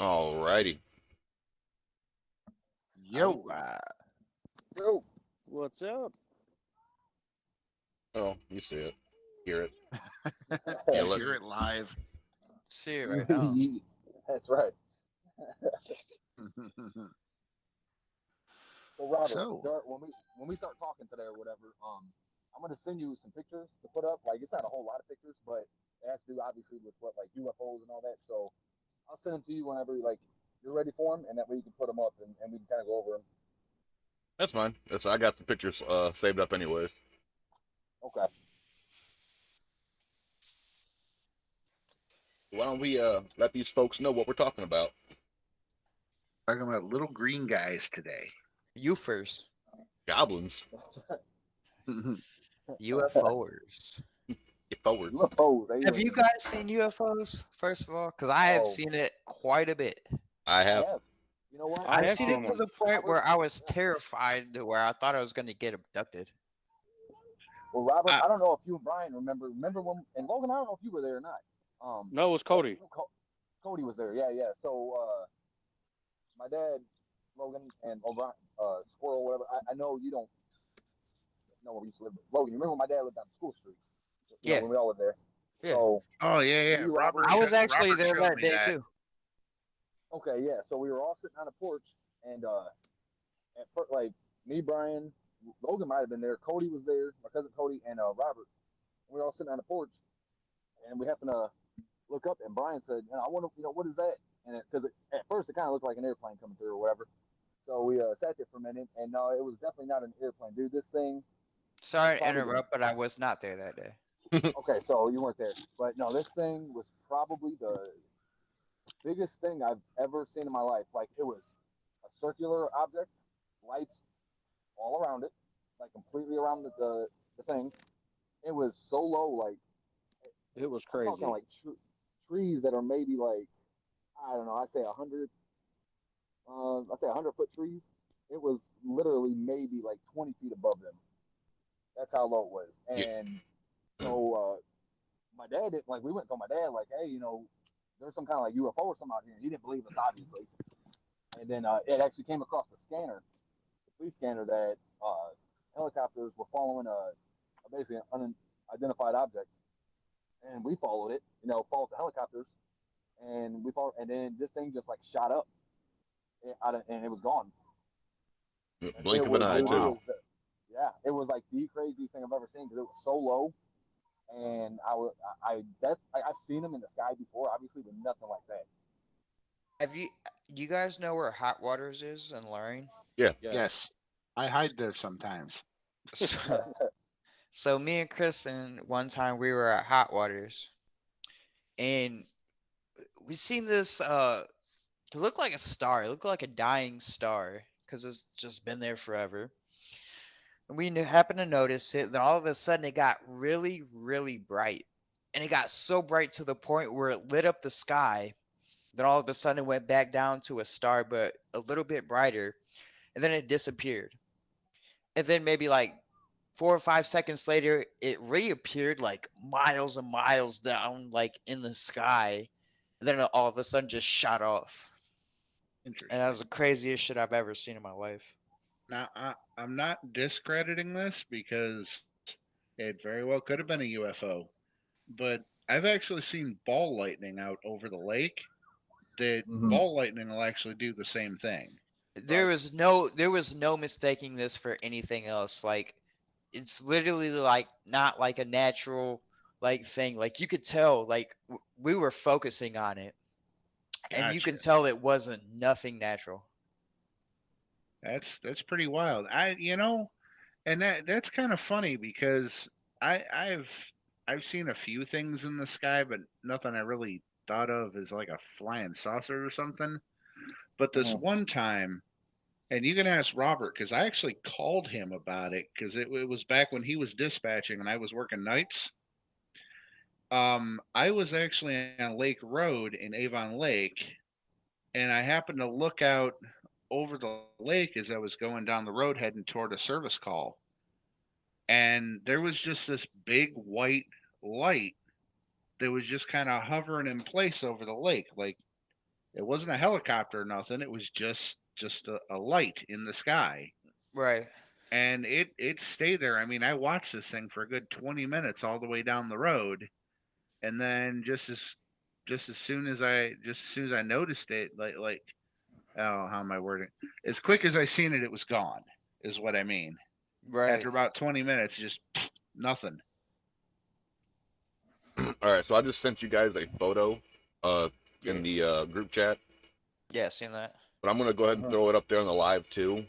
Alrighty. All Yo. right. Yo, What's up? Oh, you see it. Hear it. Feel it. Hear it live. See it right now. that's right. So Robert, So, when we start talking today or whatever, I'm gonna send you some pictures to put up. Like it's not a whole lot of pictures, but it has to do obviously with what like UFOs and all that. So I'll send them to you whenever like you're ready for them, and that way you can put them up and we can kind of go over them. That's fine. I got some pictures saved up anyways. Okay. Why don't we let these folks know what we're talking about? talking about little green guys today. You first. Goblins. UFOers. Get forward. UFOs, Have aliens. you guys seen UFOs, first of all? Because I have Oh, seen it quite a bit. I I have. have. You know what? I I've have seen it seen to one. the point Robert. where I was Yeah. terrified to where I thought I was going to get abducted. Well, Robert, I, I don't know if you and Brian remember. Remember when? And Logan, I don't know if you were there or not. No, it was But Cody. Cody was there. Yeah, yeah. So my dad, Logan, and O'Brien, Squirrel, whatever. I know you don't know where we used to live. But Logan, you remember when my dad lived on School Street? You know Yeah, when we all lived there. yeah. So oh yeah, yeah. me, Robert. I was actually Robert there showed that me day that. too. Okay, yeah. So we were all sitting on the porch, and at first, like me, Brian, Logan might have been there. Cody was there. My cousin Cody and Robert. We were all sitting on the porch, and we happened to look up, and Brian said, "I wonder, what is that?" And because at first it kind of looked like an airplane coming through or whatever. So we sat there for a minute, and no, it was definitely not an airplane, dude. This thing was Sorry to probably the interrupt, but I was not there that day. okay. So you weren't there, but no, this thing was probably the biggest thing I've ever seen in my life. Like it was a circular object, lights all around it, like completely around the thing. It was so low, like It was I'm talking crazy. like trees that are maybe like I don't know. I say 100. I say 100-foot trees. It was literally maybe like 20 feet above them. That's how low it was. Yeah. And so my dad didn't like. We went and told my dad like, hey, there's some kind of like UFO or something out here. He didn't believe us, obviously. And then it actually came across the scanner, the police scanner, that helicopters were following basically an unidentified object, and we followed it. Followed the helicopters, and we followed, and then this thing just like shot up, and it was gone. And Blink it of an was, Oh eye dude. It too. wow. was, yeah, it was like the craziest thing I've ever seen because it was so low, and I've seen them in the sky before, obviously, but nothing like that. Have you? You guys know where Hot Waters is in Lorraine? Yeah. Yes. Yes, I hide there sometimes. So, so me and Kristen, one time we were at Hot Waters, and we seen this. It looked like a star. It looked like a dying star because it's just been there forever. And we happened to notice it. Then all of a sudden, it got really, really bright, and it got so bright to the point where it lit up the sky. Then all of a sudden, it went back down to a star, but a little bit brighter, and then it disappeared. And then maybe like 4 or 5 seconds later, it reappeared like miles and miles down, like in the sky. And then it all of a sudden just shot off. And that was the Interesting. craziest shit I've ever seen in my life. Now I'm not discrediting this because it very well could have been a UFO, but I've actually seen ball lightning out over the lake. That Mm-hmm. ball lightning will actually do the same thing. Right. There was no mistaking this for anything else. Like it's literally like not like a natural like thing. Like you could tell like we were focusing on it and you Gotcha. can tell it wasn't nothing natural. That's pretty wild. And that's kind of funny because I've seen a few things in the sky, but nothing I really thought of as like a flying saucer or something. But this Mm-hmm. one time, and you can ask Robert because I actually called him about it because it was back when he was dispatching and I was working nights. I was actually on Lake Road in Avon Lake, and I happened to look out over the lake as I was going down the road heading toward a service call, and there was just this big white light that was just kind of hovering in place over the lake. Like It wasn't a helicopter or nothing. It was just a light in the sky, Right. and it stayed there. I mean, I watched this thing for a good 20 minutes all the way down the road, and then just as soon as I noticed it, like oh, how am I wording? As quick as I seen it, it was gone. Is what I mean. Right. After about 20 minutes, just nothing. All right, so I just sent you guys a photo uh, Yeah. in the group chat, Yeah, seen that. but I'm gonna go ahead and throw it up there on the live too.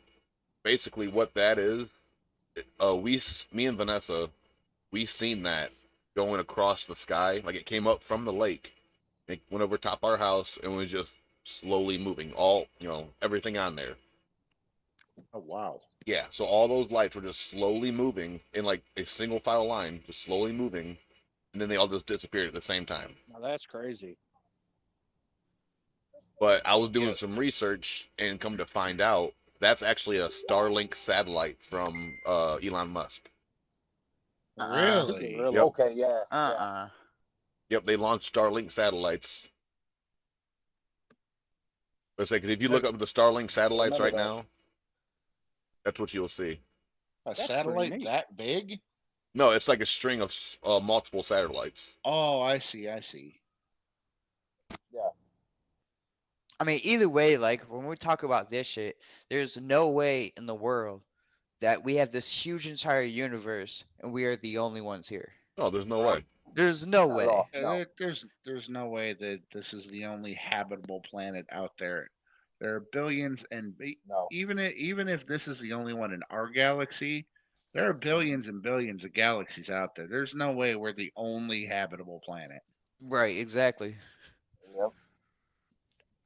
Basically, what that is, me and Vanessa, we seen that going across the sky, like it came up from the lake, it went over top our house, and was just slowly moving. All everything on there. Oh wow. Yeah, so all those lights were just slowly moving in like a single file line, just slowly moving, and then they all just disappeared at the same time. Now that's crazy. But I was doing some research and come to find out that's actually a Starlink satellite from Elon Musk. Is it Really? really? Yep. Okay, yeah. Yep, they launched Starlink satellites. Let's say, 'cause if you look up the Starlink satellites Remember right that. now, that's what you'll see. A That's pretty satellite neat. that big? No, it's like a string of multiple satellites. Oh, I see. I see. Yeah. I mean, either way, like when we talk about this shit, there's no way in the world that we have this huge entire universe and we are the only ones here. No, there's no Right. way. There's no Not at way. all. Yeah, No. there's no way that this is the only habitable planet out there. There are billions, and No. even if this is the only one in our galaxy, there are billions and billions of galaxies out there. There's no way we're the only habitable planet. Right, exactly. Yep.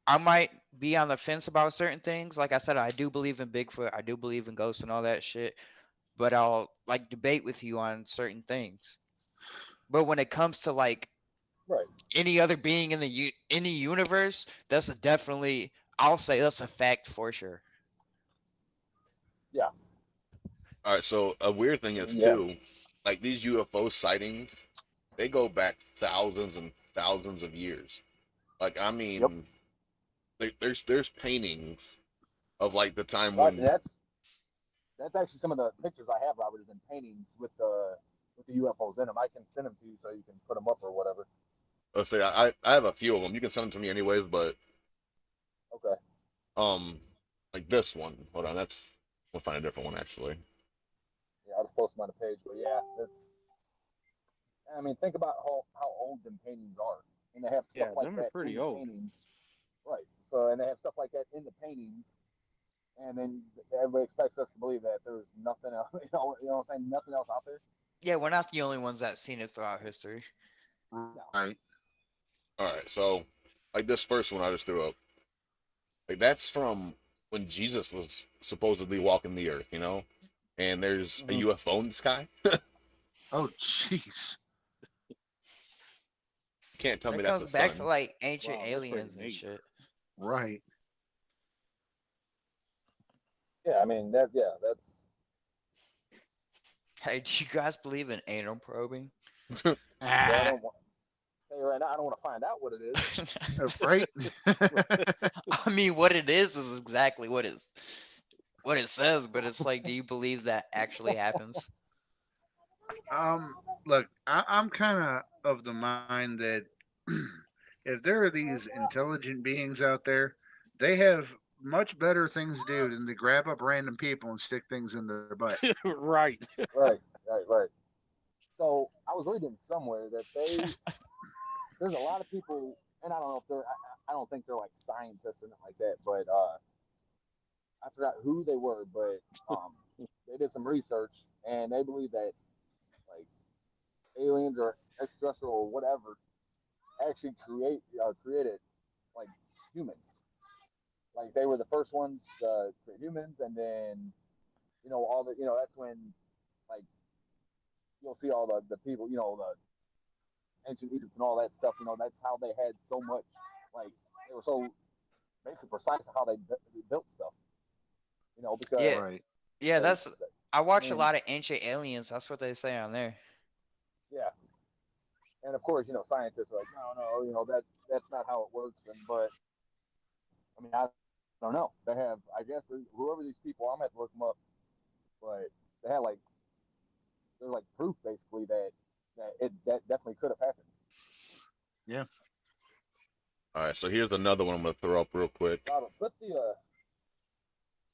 I might be on the fence about certain things. Like I said, I do believe in Bigfoot. I do believe in ghosts and all that shit. But I'll like debate with you on certain things. But when it comes to like Right. any other being in the any universe, that's definitely I'll say that's a fact for sure. Yeah. All right, so a weird thing is Yeah. too, like these UFO sightings, they go back thousands and thousands of years. Like I mean, there's paintings of like the time Right. when That's actually some of the pictures I have, Robert, is in paintings with the UFOs in them. I can send them to you so you can put them up or whatever. let's say I have a few of them. You can send them to me anyways, but Okay. um, like this one. Hold on, we'll find a different one actually. Yeah, I'll just post them on the page. But yeah, it's. I mean, think about how old them paintings are, and they have stuff Yeah, like them are that pretty in the old. paintings. Right. So, and they have stuff like that in the paintings, and then everybody expects us to believe that there's nothing else. You know what I'm saying? Nothing else out there. Yeah, we're not the only ones that seen it throughout history. Right. All right, so like this first one I just threw up, like that's from when Jesus was supposedly walking the earth, and there's a UFO in the sky. Oh, jeez. You can't tell me That that's comes a back to sun. like ancient Wow, that's pretty aliens and neat. shit. Right. Yeah, I mean that's. Hey, do you guys believe in anal probing? Yeah, I Ah, don't want. Tell you right now, I don't want to find out what it is. right. I mean, what it is exactly what it says, but it's like, do you believe that actually happens? Look, I'm kind of the mind that if there are these intelligent beings out there, they have much better things to do than to grab up random people and stick things in their butt. Right. Right. So I was reading somewhere that there's a lot of people, and I don't know if I don't think they're like scientists or nothing like that, but I forgot who they were, but they did some research and they believe that like aliens or extraterrestrial or whatever actually created like humans. Like they were the first ones to create humans, and then all the that's when like you'll see all the people the ancient Egypt and all that stuff. That's how they had so much like they were so basically precise on how they built stuff. Yeah, Because Right. yeah. they, I I watch a mean, lot of ancient aliens. That's what they say on there. yeah, and of course scientists are like no, that's not how it works, but I mean, I don't know. They have, I guess, whoever these people are, I'm gonna have to look them up. But they had like, they're like proof basically that definitely could have happened. Yeah. All right, so here's another one I'm gonna throw up real quick. Robert, put the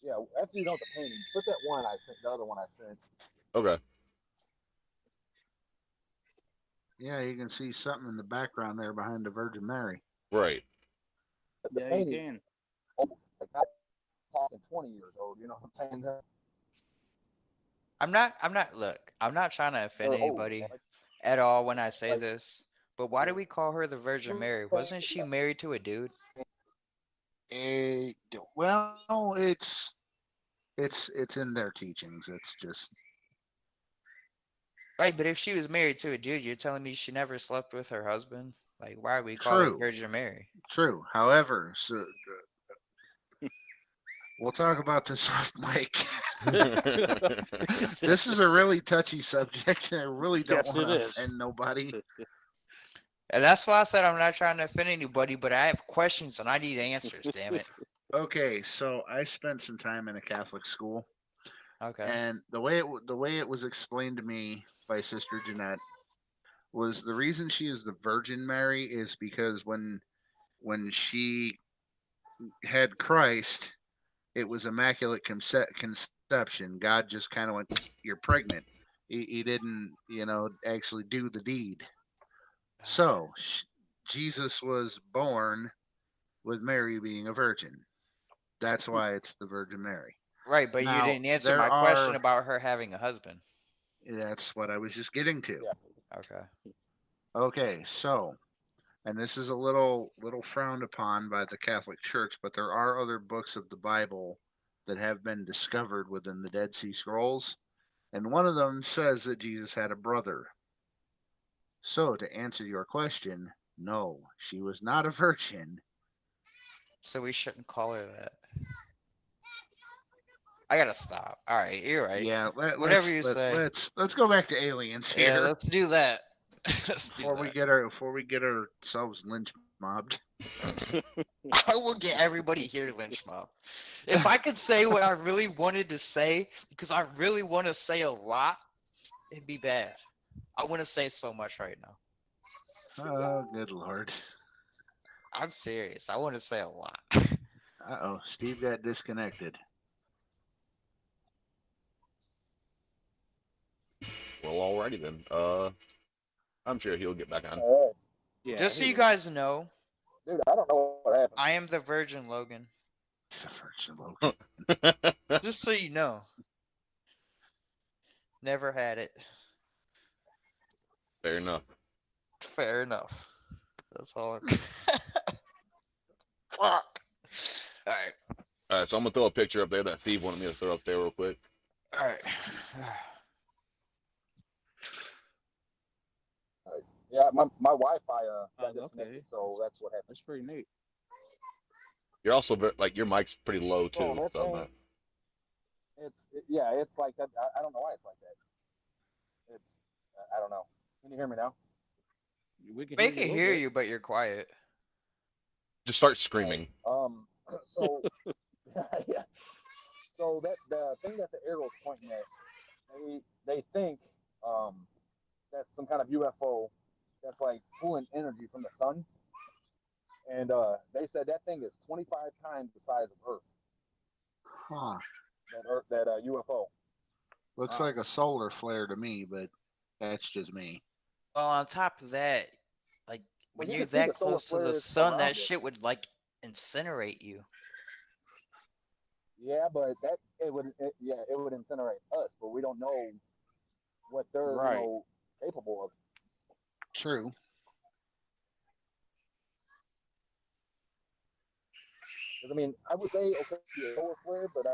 yeah, after you know the painting, put that one I sent, the other one I sent. Okay. Yeah, you can see something in the background there behind the Virgin Mary. Right. The Yeah, you painting, can. old, like not talking 20 years old. You know what I'm saying? Look, I'm not trying to offend They're old. anybody at all when I say Like, this, but why do we call her the Virgin Mary? Wasn't she married to a dude? Well, it's in their teachings. It's just Right, but if she was married to a dude, you're telling me she never slept with her husband? Like, why are we calling her true. Virgin Mary? True. However, so we'll talk about this off mic. This is a really touchy subject, and I really don't Yes, want it to is. offend nobody. And that's why I said I'm not trying to offend anybody, but I have questions and I need answers, damn it. Okay, so I spent some time in a Catholic school, Okay. and the way it was explained to me by Sister Jeanette was the reason she is the Virgin Mary is because when she had Christ, it was immaculate conception. God just kind of went, "You're pregnant." He didn't, actually do the deed. So Jesus was born with Mary being a virgin. That's why it's the Virgin Mary. Right, but you Now didn't answer there my question are. about her having a husband. That's what I was just getting to. Yeah. Okay. Okay, so and this is a little frowned upon by the Catholic Church, but there are other books of the Bible that have been discovered within the Dead Sea Scrolls, and one of them says that Jesus had a brother. So to answer your question, no, she was not a virgin. So we shouldn't call her that. I gotta stop. Alright, you're right. Yeah, Whatever you say. let's go back to aliens Yeah, here let's do that. Let's do before we get ourselves lynch mobbed. that. I will get everybody here lynch mob. If I could say what I really wanted to say, because I really want to say a lot, it'd be bad. I want to say so much right now. Oh, good lord. I'm serious. I want to say a lot. Uh-oh, Steve got disconnected. Well, alrighty then. I'm sure he'll get back on. All right. Yeah, Just so he you will. guys know, Dude, I don't know what happened. I am the Virgin Logan. The Virgin Logan. Just so you know. Never had it. Fair enough. Fair enough. That's all. Fuck. Alright. All right, so I'm gonna throw a picture up there that Steve wanted me to throw up there real quick. Alright. Yeah, my Wi-Fi got Oh, disconnected, okay. so that's what happened. That's pretty neat. You're also like your mic's pretty low too. Oh, that So thing, it's like that. I don't know why it's like that. It's I don't know. Can you hear me now? We can They hear you a can little hear bit. you, but you're quiet. just start screaming. So yeah. So that the thing that the arrow's pointing at, they think that's some kind of UFO that's like pulling energy from the sun, and they said that thing is 25 times the size of Earth. Huh. That UFO. Looks like a solar flare to me, but that's just me. Well, on top of that, like, Well, when you you're can see the that solar close to the flares sun, around that it. shit would, like, incinerate you. Yeah, but it would incinerate us, but we don't know what they're Right. capable of. True. Because I mean, I would say okay, a solar flare, but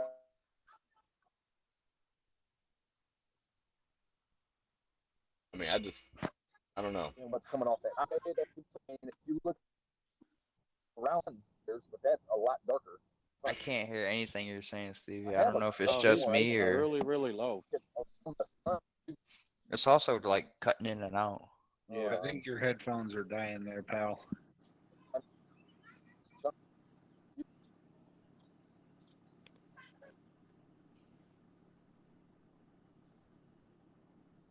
I mean, I don't know. what's coming off that? I say that if you look around, but that's a lot darker. I can't hear anything you're saying, Stevie. I I have don't know if it's Oh, just he's me or really, really low. it's also like cutting in and out. Yeah. I think your headphones are dying there, pal.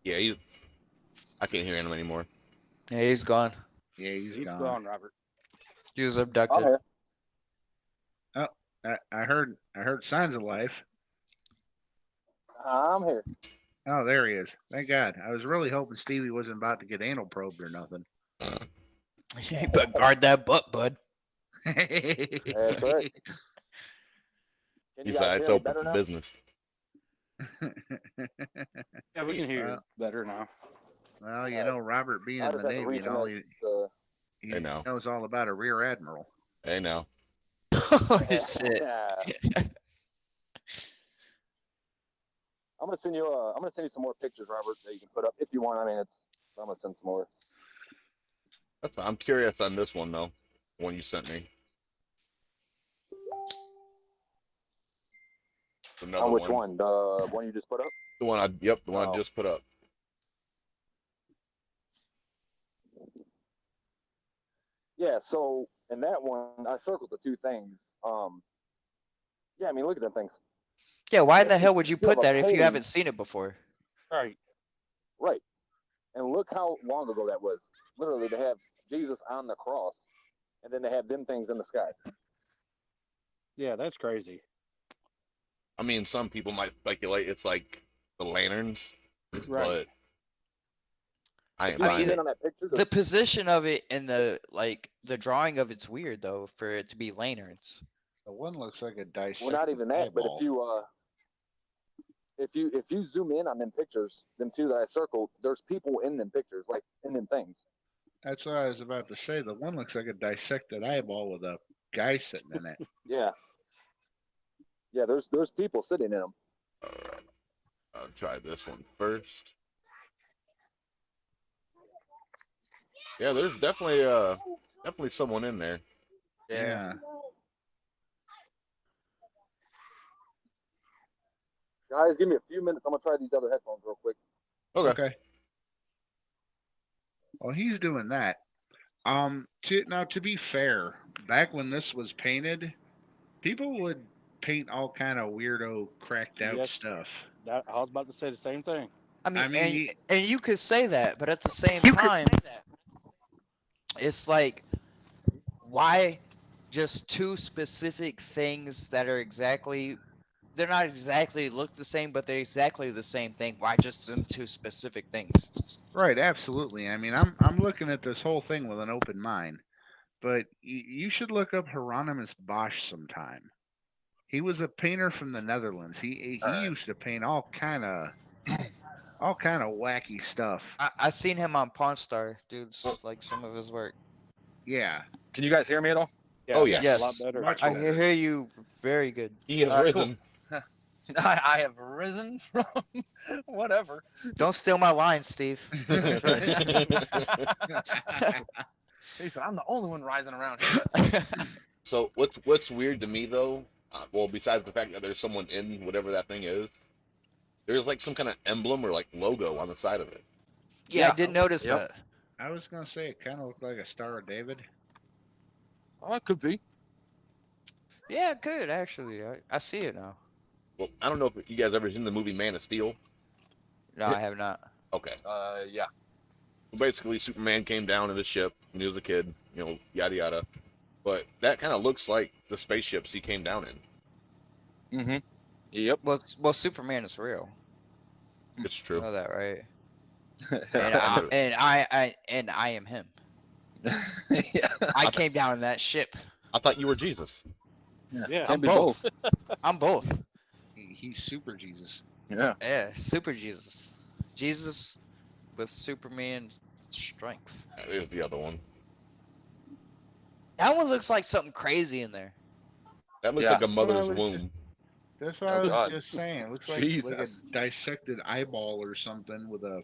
Yeah, I can't hear him anymore. Yeah, he's gone. Yeah, He's gone. gone, Robert. He was I'm abducted. here. Oh, I heard signs of life. I'm here. Oh, there he is. Thank God. I was really hoping Stevie wasn't about to get anal probed or nothing. You better guard that butt, bud. That's right. Can you guys Besides, it's hear me open better for now? business. Yeah, we can hear Well- you better now. Well, you know, Robert being I in just the had to Navy and all, reconnect. he I know. knows all about a rear admiral. Hey, now. Holy shit. I'm gonna send you. I'm gonna send you some more pictures, Robert, that you can put up if you want. I mean, I'm gonna send some more. That's fine. I'm curious on this one though. The one you sent me. Another On which one? The one you just put up? The one I Oh. just put up. Yeah. So in that one, I circled the two things. Yeah. I mean, look at them things. Yeah, why in Yeah, the hell would you you have put a that if you painting. haven't seen it before? Right. Right. And look how long ago that was. Literally, they have Jesus on the cross, and then they have them things in the sky. Yeah, that's crazy. I mean, some people might speculate it's like the lanterns, Right. but I ain't You buying zoom it. in on that picture. The position of it and the drawing of it's weird though for it to be lanterns. The one looks like a dissected Well, not even that, but eyeball. if you zoom in on them pictures, them two that I circled, there's people in them pictures, like in them things. That's what I was about to say. The one looks like a dissected eyeball with a guy sitting in it. Yeah. Yeah, there's people sitting in them. Alright. I'll try this one first. Yeah, there's definitely someone in there. Yeah. Guys, give me a few minutes. I'm gonna try these other headphones real quick. Okay. Well, he's doing that. To be fair, back when this was painted, people would paint all kind of weirdo, cracked out Yes. stuff. I was about to say the same thing. I mean, I mean, and you could say that, but at the same time, it's like, why just two specific things that are they're not exactly look the same, but they're exactly the same thing. Why just them two specific things? Right, absolutely. I mean, I'm looking at this whole thing with an open mind, but you should look up Hieronymus Bosch sometime. He was a painter from the Netherlands. He used to paint all kind of wacky stuff. I seen him on Pawn Star, dudes, like some of his work. Yeah. Can you guys hear me at all? Yeah, Oh, that's yes. a lot better. Much I better. hear you very good. He has All right, cool. risen. I have risen from whatever. Don't steal my line, Steve. He said, "I'm the only one rising around here." So what's weird to me though, well, besides the fact that there's someone in whatever that thing is, there's like some kind of emblem or like logo on the side of it. Yeah, I Yeah. did notice Yep. that. I was gonna say it kind of looked like a Star of David. Oh, it could be. Yeah, good actually. I see it now. Well, I don't know if you guys ever seen the movie Man of Steel. No, I have not. Okay. Yeah. Well, basically, Superman came down in his ship when he was a kid, yada yada. But that kind of looks like the spaceships he came down in. Mm-hmm. Yep. Well, Superman is real. It's You true. know that, right? I know. And I am him. Yeah. I came down in that ship. I thought you were Jesus. Yeah. Can't be both. both. I'm both. He's super Jesus. Yeah. Yeah, super Jesus. Jesus with Superman strength. There's the other one. That one looks like something crazy in there. That looks Yeah. like a mother's Well, I was womb. That's what Oh, I was God. just saying. It looks like a Jesus. dissected eyeball or something with a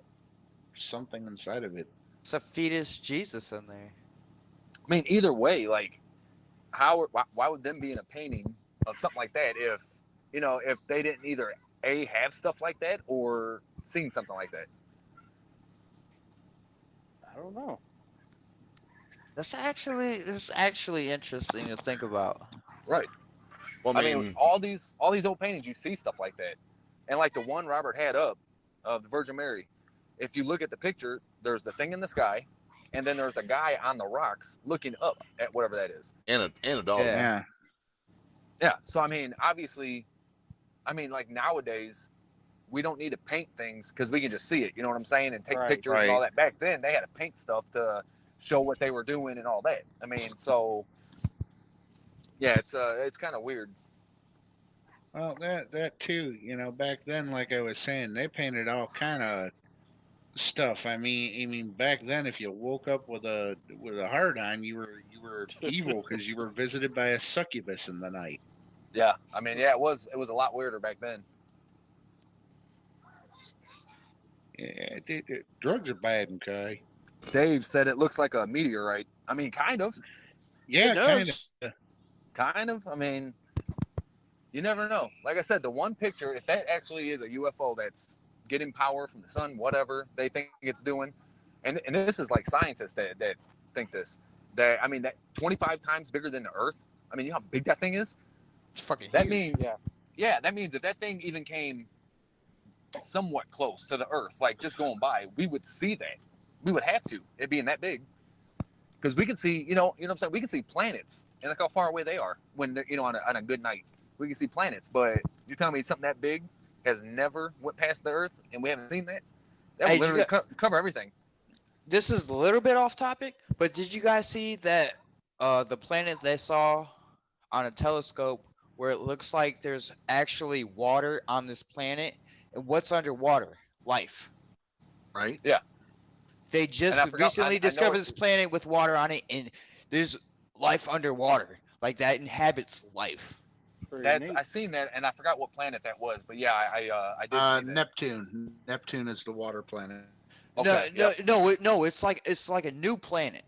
something inside of it. It's a fetus Jesus in there. I mean, either way, like, why would them be in a painting of something like that if they didn't either have stuff like that or seen something like that? I don't know. That's actually interesting to think about. Right. Well, I mean, all these old paintings, you see stuff like that, and like the one Robert had up of the Virgin Mary, if you look at the picture, there's the thing in the sky, and then there's a guy on the rocks looking up at whatever that is. And a dog. Yeah. Yeah. Yeah. So I mean, obviously, like nowadays, we don't need to paint things because we can just see it. You know what I'm saying? And take Right. pictures and all Right. that. Back then, they had to paint stuff to show what they were doing and all that. I mean, so yeah, it's kind of weird. Well, that too. Back then, like I was saying, they painted all kind of stuff. I mean, back then, if you woke up with a hard on, you were evil because you were visited by a succubus in the night. Yeah. I mean, yeah, it was a lot weirder back then. Yeah, drugs are bad, okay? Dave said it looks like a meteorite. I mean, kind of. Yeah, It kind does. of. Kind of. I mean, you never know. Like I said, the one picture, if that actually is a UFO that's getting power from the sun, whatever they think it's doing, and this is like scientists that think this, that I mean, that 25 times bigger than the Earth. I mean, you know how big that thing is? It's fucking That huge. means, Yeah. that means if that thing even came somewhat close to the Earth, like just going by, we would see that. We would have to, it being that big. Because we can see, you know what I'm saying? We can see planets, and look how far away they are when they're, on a good night. We can see planets, but you're telling me something that big has never went past the Earth, and we haven't seen that? That Hey, would you literally cover everything. This is a little bit off topic, but did you guys see that the planet they saw on a telescope where it looks like there's actually water on this planet? And what's underwater? Life. Right? Yeah. They just recently discovered this planet with water on it, and there's life underwater, like that inhabits life. I seen that, and I forgot what planet that was, but yeah, I did see that. Neptune. Neptune is the water planet. Okay, no, it's like a new planet.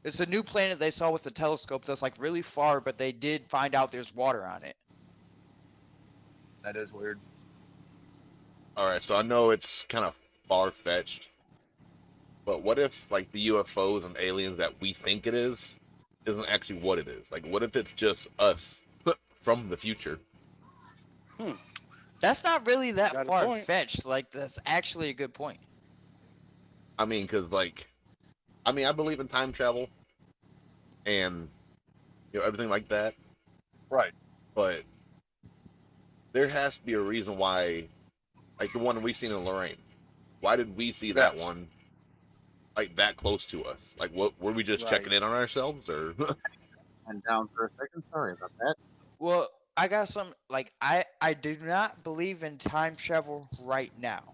It's a new planet they saw with the telescope that's like really far, but they did find out there's water on it. That is weird. All right, so I know it's kind of far fetched, but what if like the UFOs and aliens that we think it is isn't actually what it is? Like, what if it's just us from the future? That's not really that Got a far point. fetched. Like, that's actually a good point. I mean, because I believe in time travel and everything like that, Right. but there has to be a reason why, like the one we seen in Lorraine. Why did we see that one like that close to us? Like, what were we just checking in on ourselves, or? And down for a second. Sorry about that. Well, I got some, like, I do not believe in time travel right now,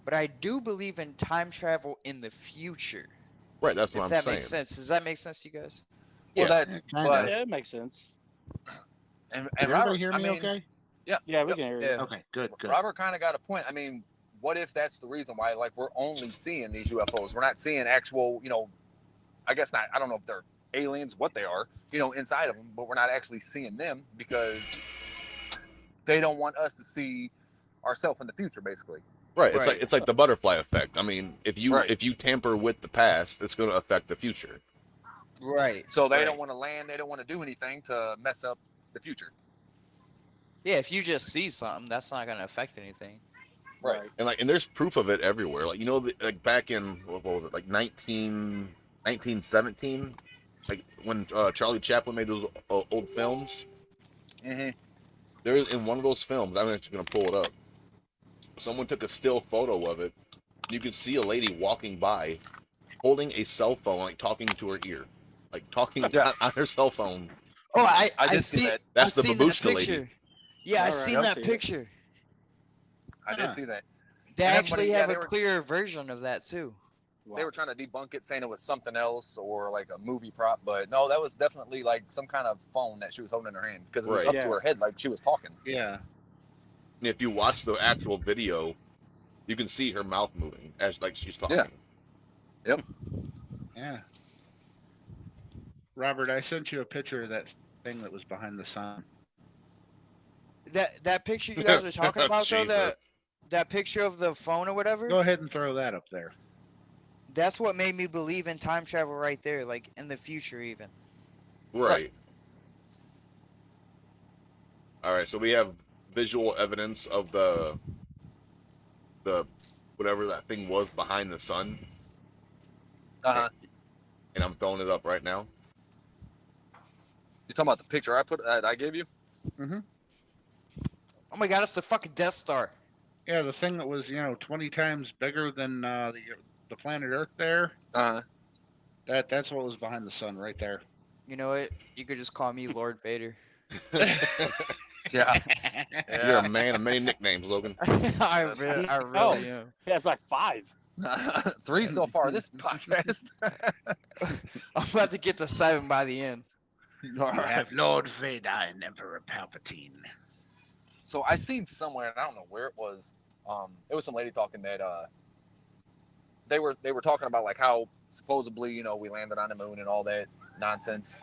but I do believe in time travel in the future. Right, that's what If I'm that saying. makes sense. Does that make sense to you guys? Well, Yeah. that's Kinda. Yeah, it makes sense. And Can Robert, everybody hear me okay? Yeah. Yeah, we can hear you. Yeah. Okay, good. Robert kind of got a point. I mean, what if that's the reason why, like, we're only seeing these UFOs? We're not seeing actual, I guess not. I don't know if they're aliens, what they are, inside of them, but we're not actually seeing them because they don't want us to see ourselves in the future, basically. Right. Right. It's like the butterfly effect. I mean, if you Right. if you tamper with the past, it's going to affect the future. Right. So they right. don't want to land. They don't want to do anything to mess up the future. Yeah, if you just see something, that's not going to affect anything. Right. And there's proof of it everywhere. Like like back in what was it, like 1917, like when Charlie Chaplin made those old films. Mm-hmm. There in one of those films, I'm actually going to pull it up. Someone took a still photo of it. You could see a lady walking by, holding a cell phone, like talking to her ear, like talking on her cell phone. Oh, I did see that. That's I've the seen that babushka lady. picture. Yeah, I've Alright, seen I've that seen it. picture. I did see that. They And actually everybody- have they a were- clearer version of that too. Wow. They were trying to debunk it, saying it was something else or like a movie prop, but no, that was definitely like some kind of phone that she was holding in her hand because it was Right. up Yeah. to her head like she was talking. Yeah. And if you watch the actual video, you can see her mouth moving as like she's talking. Yeah. Yeah. Robert, I sent you a picture of that thing that was behind the sun. That picture you guys are talking about though, Jesus. that picture of the phone or whatever, Go ahead and throw that up there. that's what made me believe in time travel right there, like in the future even. Right. All right. So we have visual evidence of the what whatever that thing was behind the sun, Uh-huh. and I'm throwing it up right now. You talking about the picture I gave you? Mm-hmm. Oh my god, it's the fucking Death Star. Yeah, the thing that was 20 times bigger than the planet Earth. There, Uh-huh. that's what was behind the sun right there. You know what? You could just call me Lord Vader. Yeah. You're a Yeah. man of many nicknames, Logan. I Oh. really am. Yeah, it's like 5. 3 so far this podcast. I'm about to get to 7 by the end. All You right. have Lord Vader and Emperor Palpatine. So I seen somewhere, and I don't know where it was. It was some lady talking that they were talking about like how supposedly we landed on the moon and all that nonsense.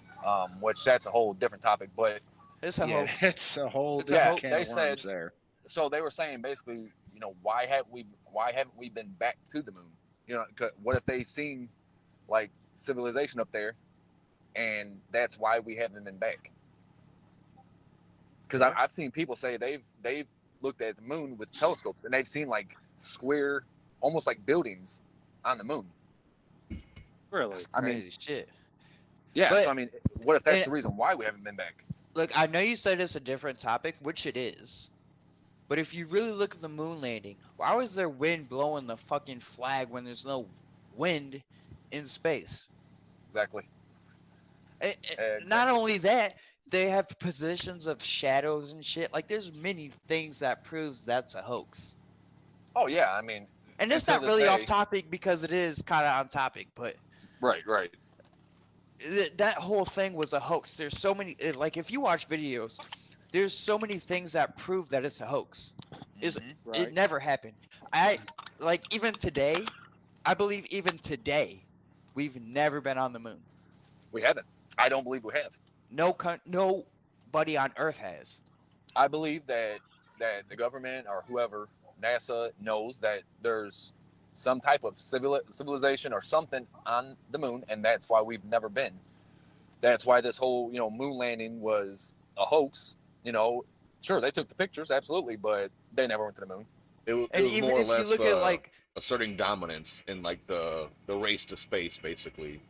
Which that's a whole different topic. But It's a Yeah, hoax. it's a whole It's a different hoax. can They of worms said- there. so they were saying basically, why haven't we been back to the moon? 'Cause what if they seen like civilization up there, and that's why we haven't been back? Because Yeah. I've seen people say they've looked at the moon with telescopes and they've seen like square, almost like buildings on the moon. Really? I mean, Crazy shit. yeah. But- So I mean, what if that's and- the reason why we haven't been back? Look, I know you said it's a different topic, which it is. But if you really look at the moon landing, why was there wind blowing the fucking flag when there's no wind in space? Exactly. Not only that, they have positions of shadows and shit. Like, there's many things that proves that's a hoax. Oh yeah. I mean, And it's until not this really day- off topic because it is kind of on topic, but right. that whole thing was a hoax. There's so many, like, if you watch videos, there's so many things that prove that it's a hoax. Mhm. Right. It never happened. Even today, I believe even today, we've never been on the moon. We haven't. I don't believe we have. Nobody on Earth has. I believe that the government or whoever, NASA, knows that there's some type of civilization or something on the moon, and that's why we've never been. That's why this whole moon landing was a hoax. Sure, they took the pictures, absolutely, but they never went to the moon. It was And more or even if less you look at like, asserting dominance in like the race to space, basically.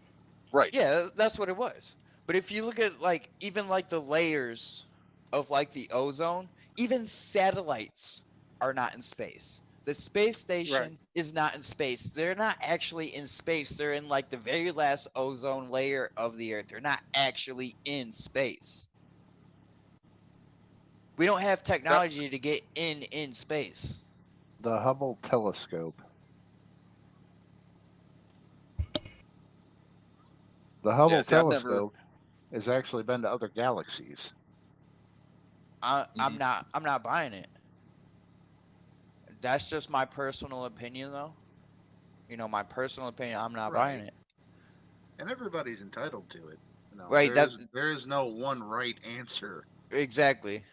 Right. yeah, that's what it was. But if you look at like even like the layers of like the ozone, even satellites are not in space. The space station is not in space. They're not actually in space. They're in like the very last ozone layer of the Earth. They're not actually in space. We don't have technology to get in space. The Hubble telescope. The Hubble Yeah, see, I've never- telescope has actually been to other galaxies. I'm Mhm. not buying it. That's just my personal opinion, though. My personal opinion. I'm not buying Right. it. And everybody's entitled to it. Right, There is no one right answer. Exactly.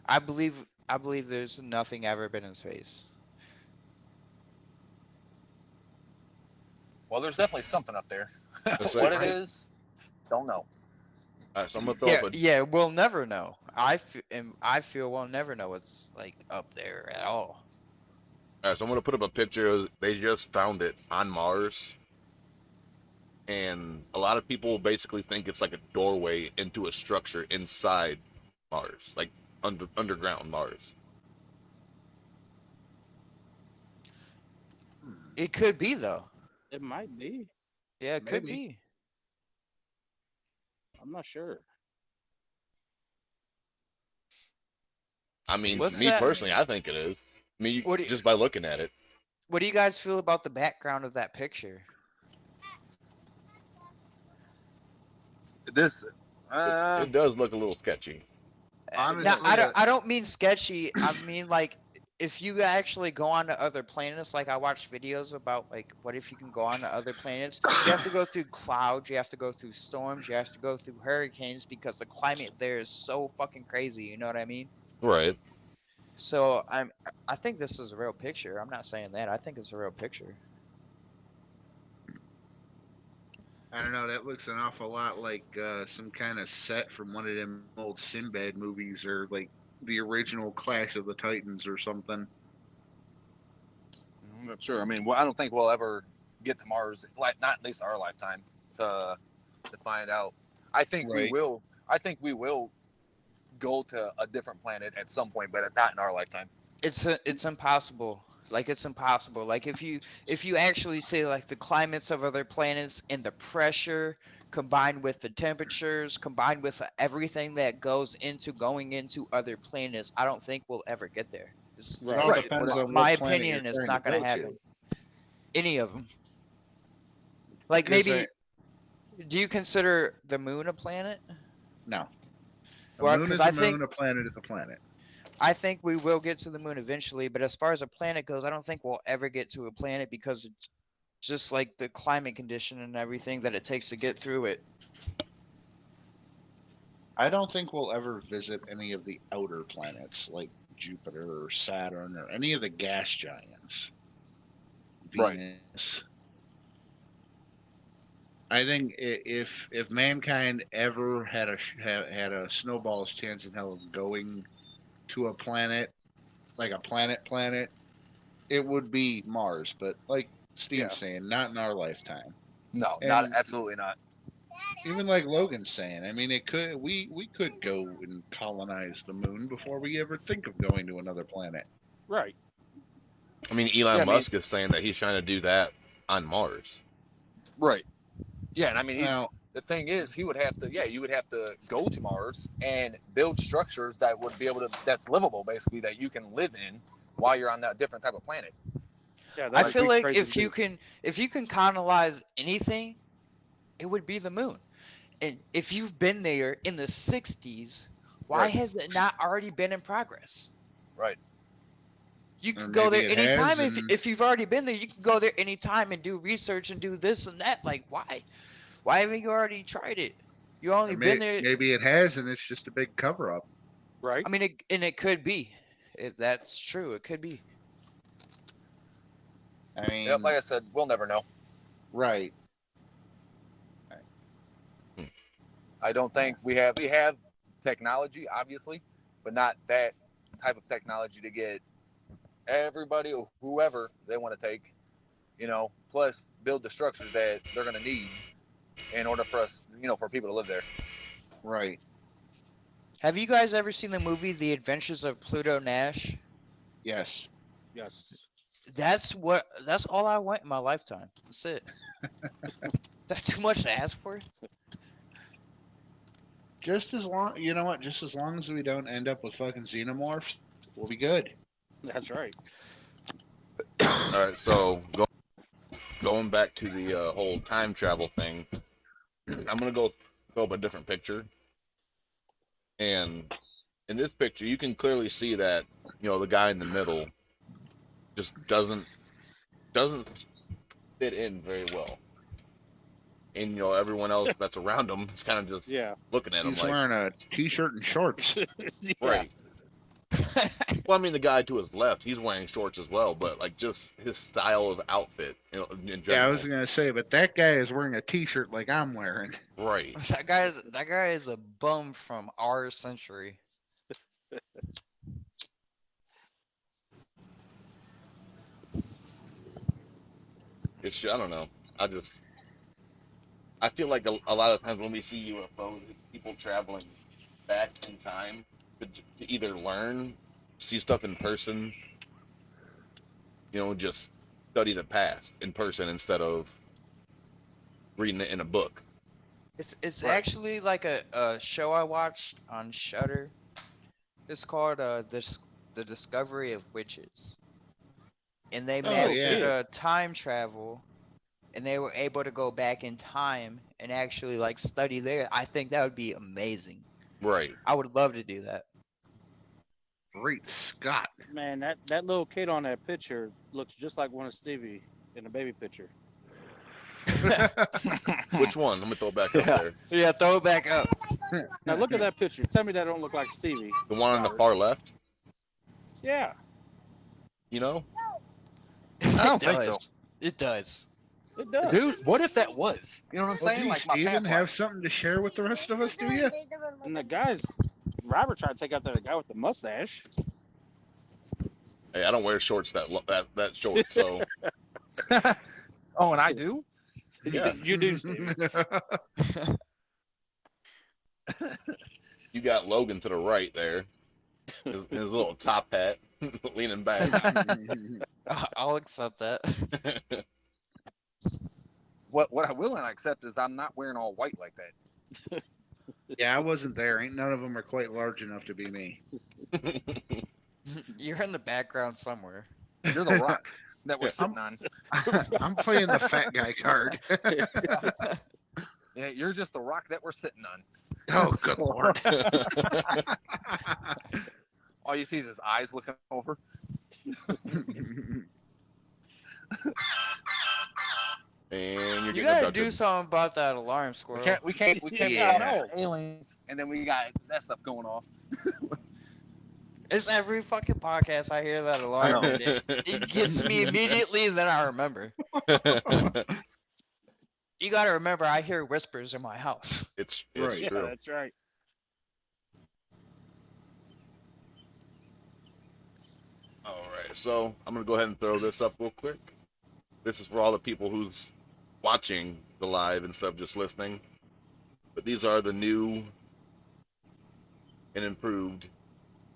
I believe there's nothing ever been in space. Well, there's definitely something up there. That's What right. it is, don't know. All right, so I'm gonna throw Yeah, up a yeah. We'll never know. I feel we'll never know what's like up there at all. All right, so I'm gonna put up a picture. They just found it on Mars, and a lot of people basically think it's like a doorway into a structure inside Mars, like underground Mars. It could be though. It might be. Yeah, it could Maybe. be. I'm not sure. I mean, What's me that? personally, I think it is. I mean, What do you- just by looking at it. What do you guys feel about the background of that picture? This, It does look a little sketchy. Honestly, Now, I don't mean sketchy. I mean like if you actually go on to other planets, like I watch videos about like what if you can go on to other planets? You have to go through clouds, you have to go through storms, you have to go through hurricanes because the climate there is so fucking crazy. You know what I mean? Right. So I think this is a real picture. I'm not saying that. I think it's a real picture. I don't know. That looks an awful lot like some kind of set from one of them old Sinbad movies, or like the original Clash of the Titans or something. Sure. I mean, well, I don't think we'll ever get to Mars, like not at least our lifetime, to find out. I think we Right. will. I think we will go to a different planet at some point, but not in our lifetime. It's impossible. Like it's impossible. Like if you actually say like the climates of other planets and the pressure combined with the temperatures combined with everything that goes into going into other planets, I don't think we'll ever get there. It all Right. depends on My what planet you're opinion is trying not to going go to to. happen. Any of them. Like Because maybe, do you consider the moon a planet? no, a Well, moon 'cause is I a moon. think- A planet is a planet. I think we will get to the moon eventually, but as far as a planet goes, I don't think we'll ever get to a planet because it's just like the climate condition and everything that it takes to get through it. I don't think we'll ever visit any of the outer planets like Jupiter or Saturn or any of the gas giants. Right. Venus. I think if mankind ever had a snowball's chance in hell of going to a planet, like a planet, it would be Mars. But like Steve's Yeah. saying, not in our lifetime. No, And- not absolutely not. Even like Logan's saying, I mean, we could go and colonize the moon before we ever think of going to another planet. Right. I mean, Elon Musk is saying that he's trying to do that on Mars. Right. Yeah, and I mean, Now, the thing is, he would have to. Yeah, you would have to go to Mars and build structures that would be able to. That's livable, basically, that you can live in while you're on that different type of planet. Yeah. I that'd feel be like crazy if to you do. can colonize anything, it would be the moon. And if you've been there in the 60s, why Right. has it not already been in progress? Right. You Or can go there maybe it has, anytime. and- If you've already been there, you can go there anytime and do research and do this and that. Like, why? Why haven't you already tried it? You only been there. maybe it has, and it's just a big cover up. Right. I mean, it could be. That's true. It could be. I mean, Yep. Like I said, we'll never know. right? I don't think we have technology, obviously, but not that type of technology to get everybody or whoever they want to take, plus build the structures that they're going to need in order for us, for people to live there. Right. Have you guys ever seen the movie The Adventures of Pluto Nash? Yes. Yes. That's all I want in my lifetime. That's it. That's too much to ask for. Just as long, you know what? Just as long as we don't end up with fucking xenomorphs, we'll be good. That's right. All right, so going back to the whole time travel thing, I'm gonna go up a different picture, and in this picture, you can clearly see that the guy in the middle just doesn't fit in very well, and everyone else that's around him is kind of just Yeah. looking at him He's like, wearing a t-shirt and shorts. Yeah. right. Well, I mean, the guy to his left, he's wearing shorts as well, but like just his style of outfit, in general. Yeah, I was gonna say, but that guy is wearing a t-shirt like I'm wearing. Right. That guy is a bum from our century. It's, I don't know. I feel like a lot of times when we see UFOs, it's people traveling back in time to either learn, see stuff in person, just study the past in person instead of reading it in a book. It's Right. actually like a show I watched on Shudder. It's called The Discovery of Witches. And they Oh, mastered yeah. time travel, and they were able to go back in time and actually like study there. I think that would be amazing. Right. I would love to do that. Great Scott! Man, that little kid on that picture looks just like one of Stevie in the baby picture. Which one? Let me throw it back up there. Yeah, throw it back up. Now look at that picture. Tell me that don't look like Stevie. The one on the far left, Yeah. you know? I don't It think does. so. It does. It does. Dude, what if that was? You know what I'm Well, saying? do you, Like my Steven, past have life. something to share with the rest of us? Do you? And the guys, Robert tried to take out the guy with the mustache. Hey, I don't wear shorts that short, so Oh, and I do. yeah. You do, Stevie. You got Logan to the right there. His little top hat, leaning back. I'll accept that. What I will not accept is I'm not wearing all white like that. Yeah, I wasn't there. Ain't none of them are quite large enough to be me. You're in the background somewhere. You're the rock that we're sitting on. I'm playing the fat guy card. Yeah, you're just the rock that we're sitting on. Oh, good lord. All you see is his eyes looking over. And you're You getting gotta abducted. do something about that alarm, Squirrel. We can't Yeah. know aliens, and then we got that stuff going off. It's every fucking podcast I hear that I alarm, know. and it gets me immediately, and then I remember. You gotta remember, I hear whispers in my house. it's Right. Yeah, true. that's right. All right, so I'm gonna go ahead and throw this up real quick. This is for all the people who's watching the live instead of just listening. But these are the new and improved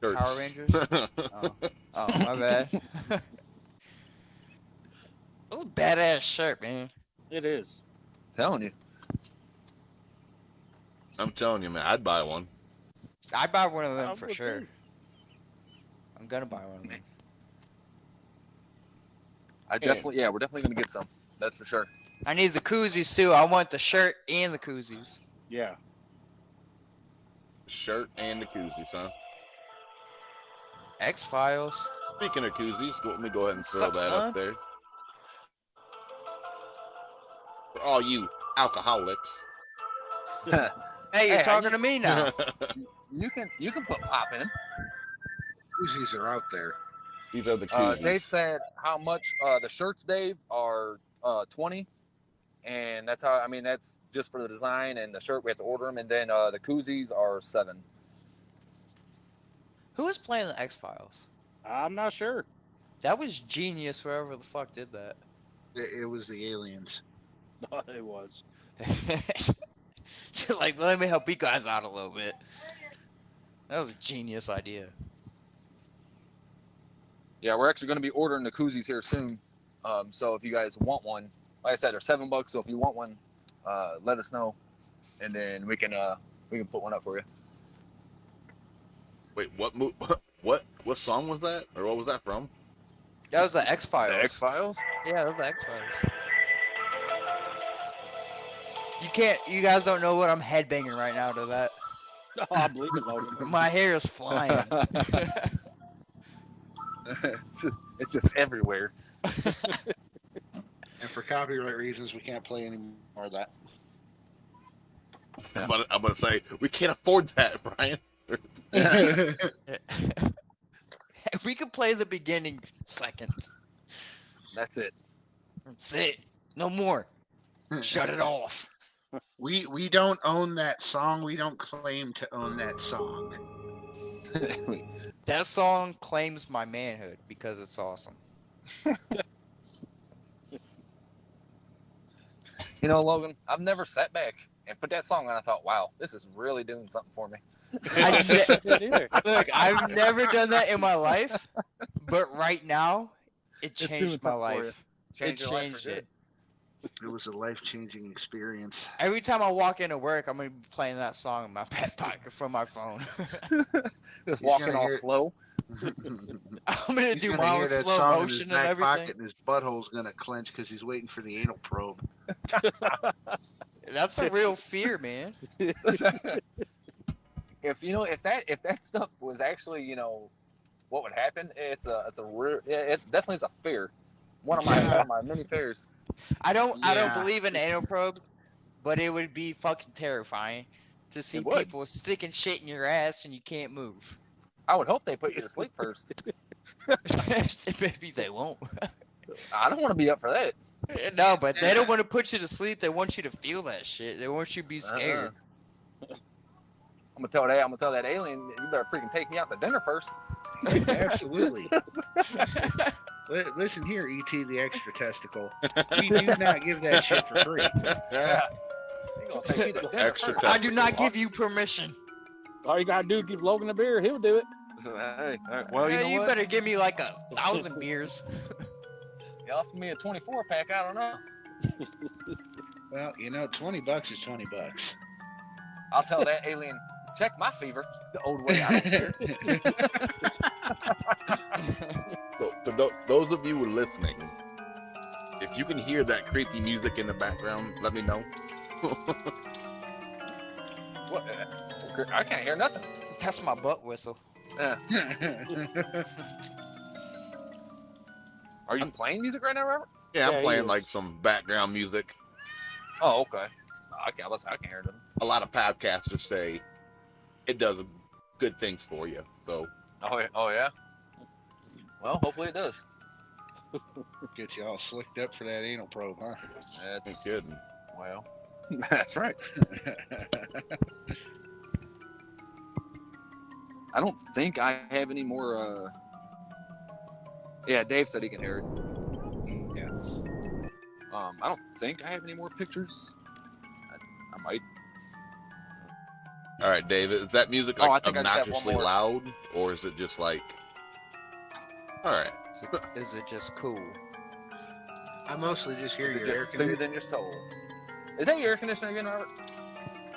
shirts. Power Rangers? Oh, my bad. That's a badass shirt, man. It is. Telling you. I'm telling you, man, I'd buy one. I'd buy one of I them for would sure. too. I'm gonna buy one of them. We're definitely gonna get some. That's for sure. I need the koozies too. I want the shirt and the koozies. Yeah. Shirt and the koozies, huh? X-Files. Speaking of koozies, let me go ahead and throw Sup, that son? up there. For all you alcoholics. Hey, you're Hey, talking to me now. You can put pop in them. Koozies are out there. These are the koozies. Dave said how much the shirts, Dave, are 20, and that's how. I mean, that's just for the design and the shirt. We have to order them, and then the koozies are 7. Who was playing the X-Files? I'm not sure. That was genius, whoever the fuck did that. It was the aliens. It was. Like, let me help you guys out a little bit. That was a genius idea. Yeah, we're actually going to be ordering the koozies here soon. So if you guys want one, like I said, they're $7. So if you want one, let us know, and then we can put one up for you. Wait, what song was that? Or what was that from? That was the X-Files. The X-Files? Yeah, that was the X-Files. You guys don't know what I'm headbanging right now to that. Oh, I believe it, Logan. My hair is flying. It's just everywhere. And for copyright reasons, we can't play any more of that. I'm gonna say we can't afford that, Brian. We could play the beginning seconds. That's it. That's it. No more. Shut it off. We don't own that song. We don't claim to own that song. That song claims my manhood because it's awesome. You know, Logan, I've never sat back and put that song on. I thought, wow, this is really doing something for me. Look, I've never done that in my life, but right now, it doing changed my something for you. life. Changed your life for changed good. it. It was a life-changing experience. Every time I walk into work, I'm gonna be playing that song in my back pocket from my phone. Just He's walking gonna all hear- slow. I'm gonna He's do gonna my hear own that slow song in his motion and back everything. pocket, and his butthole's gonna clench because he's waiting for the anal probe. That's a real fear, man. If that stuff was actually, what would happen, it's a real, it definitely is a fear. One of my many fears. I don't Yeah. believe in anal probes, but it would be fucking terrifying to see It would. people sticking shit in your ass and you can't move. I would hope they put you to sleep first. Maybe they won't. I don't want to be up for that. No, but they don't want to put you to sleep. They want you to feel that shit. They want you to be scared. I'm gonna tell that alien, you better freaking take me out to dinner first. Absolutely. Listen here, E.T. the extra testicle. We do not give that shit for free. Yeah. You gonna take me to dinner Extra first. I do not give you permission. All you gotta do is give Logan a beer, he'll do it. Hey, well, you know You what? better give me like 1,000 beers. You offer me a 24 pack. I don't know. Well, you know, $20 is $20. I'll tell that alien. Check my fever the old way. I don't care. So, those of you who are listening, if you can hear that creepy music in the background, let me know. What? I can't hear nothing. That's my butt whistle. Are you playing music right now, Robert? Yeah, Yeah, I'm he playing is. like some background music. Oh, okay. I can't hear them. A lot of podcasters say it does good things for you. So Oh yeah. Well, hopefully it does. Get you all slicked up for that anal probe, huh? ain't That's kidding. well. That's right. I don't think I have any more. Yeah, Dave said he can hear it. Yeah. I don't think I have any more pictures. I might. All right, David, is that music Oh, I like think I just have one obnoxiously more. loud, or is it just like? All right. Is it just cool? I mostly just hear Is it your air just conditioner. soothing your soul? Is that your air conditioner again, Robert?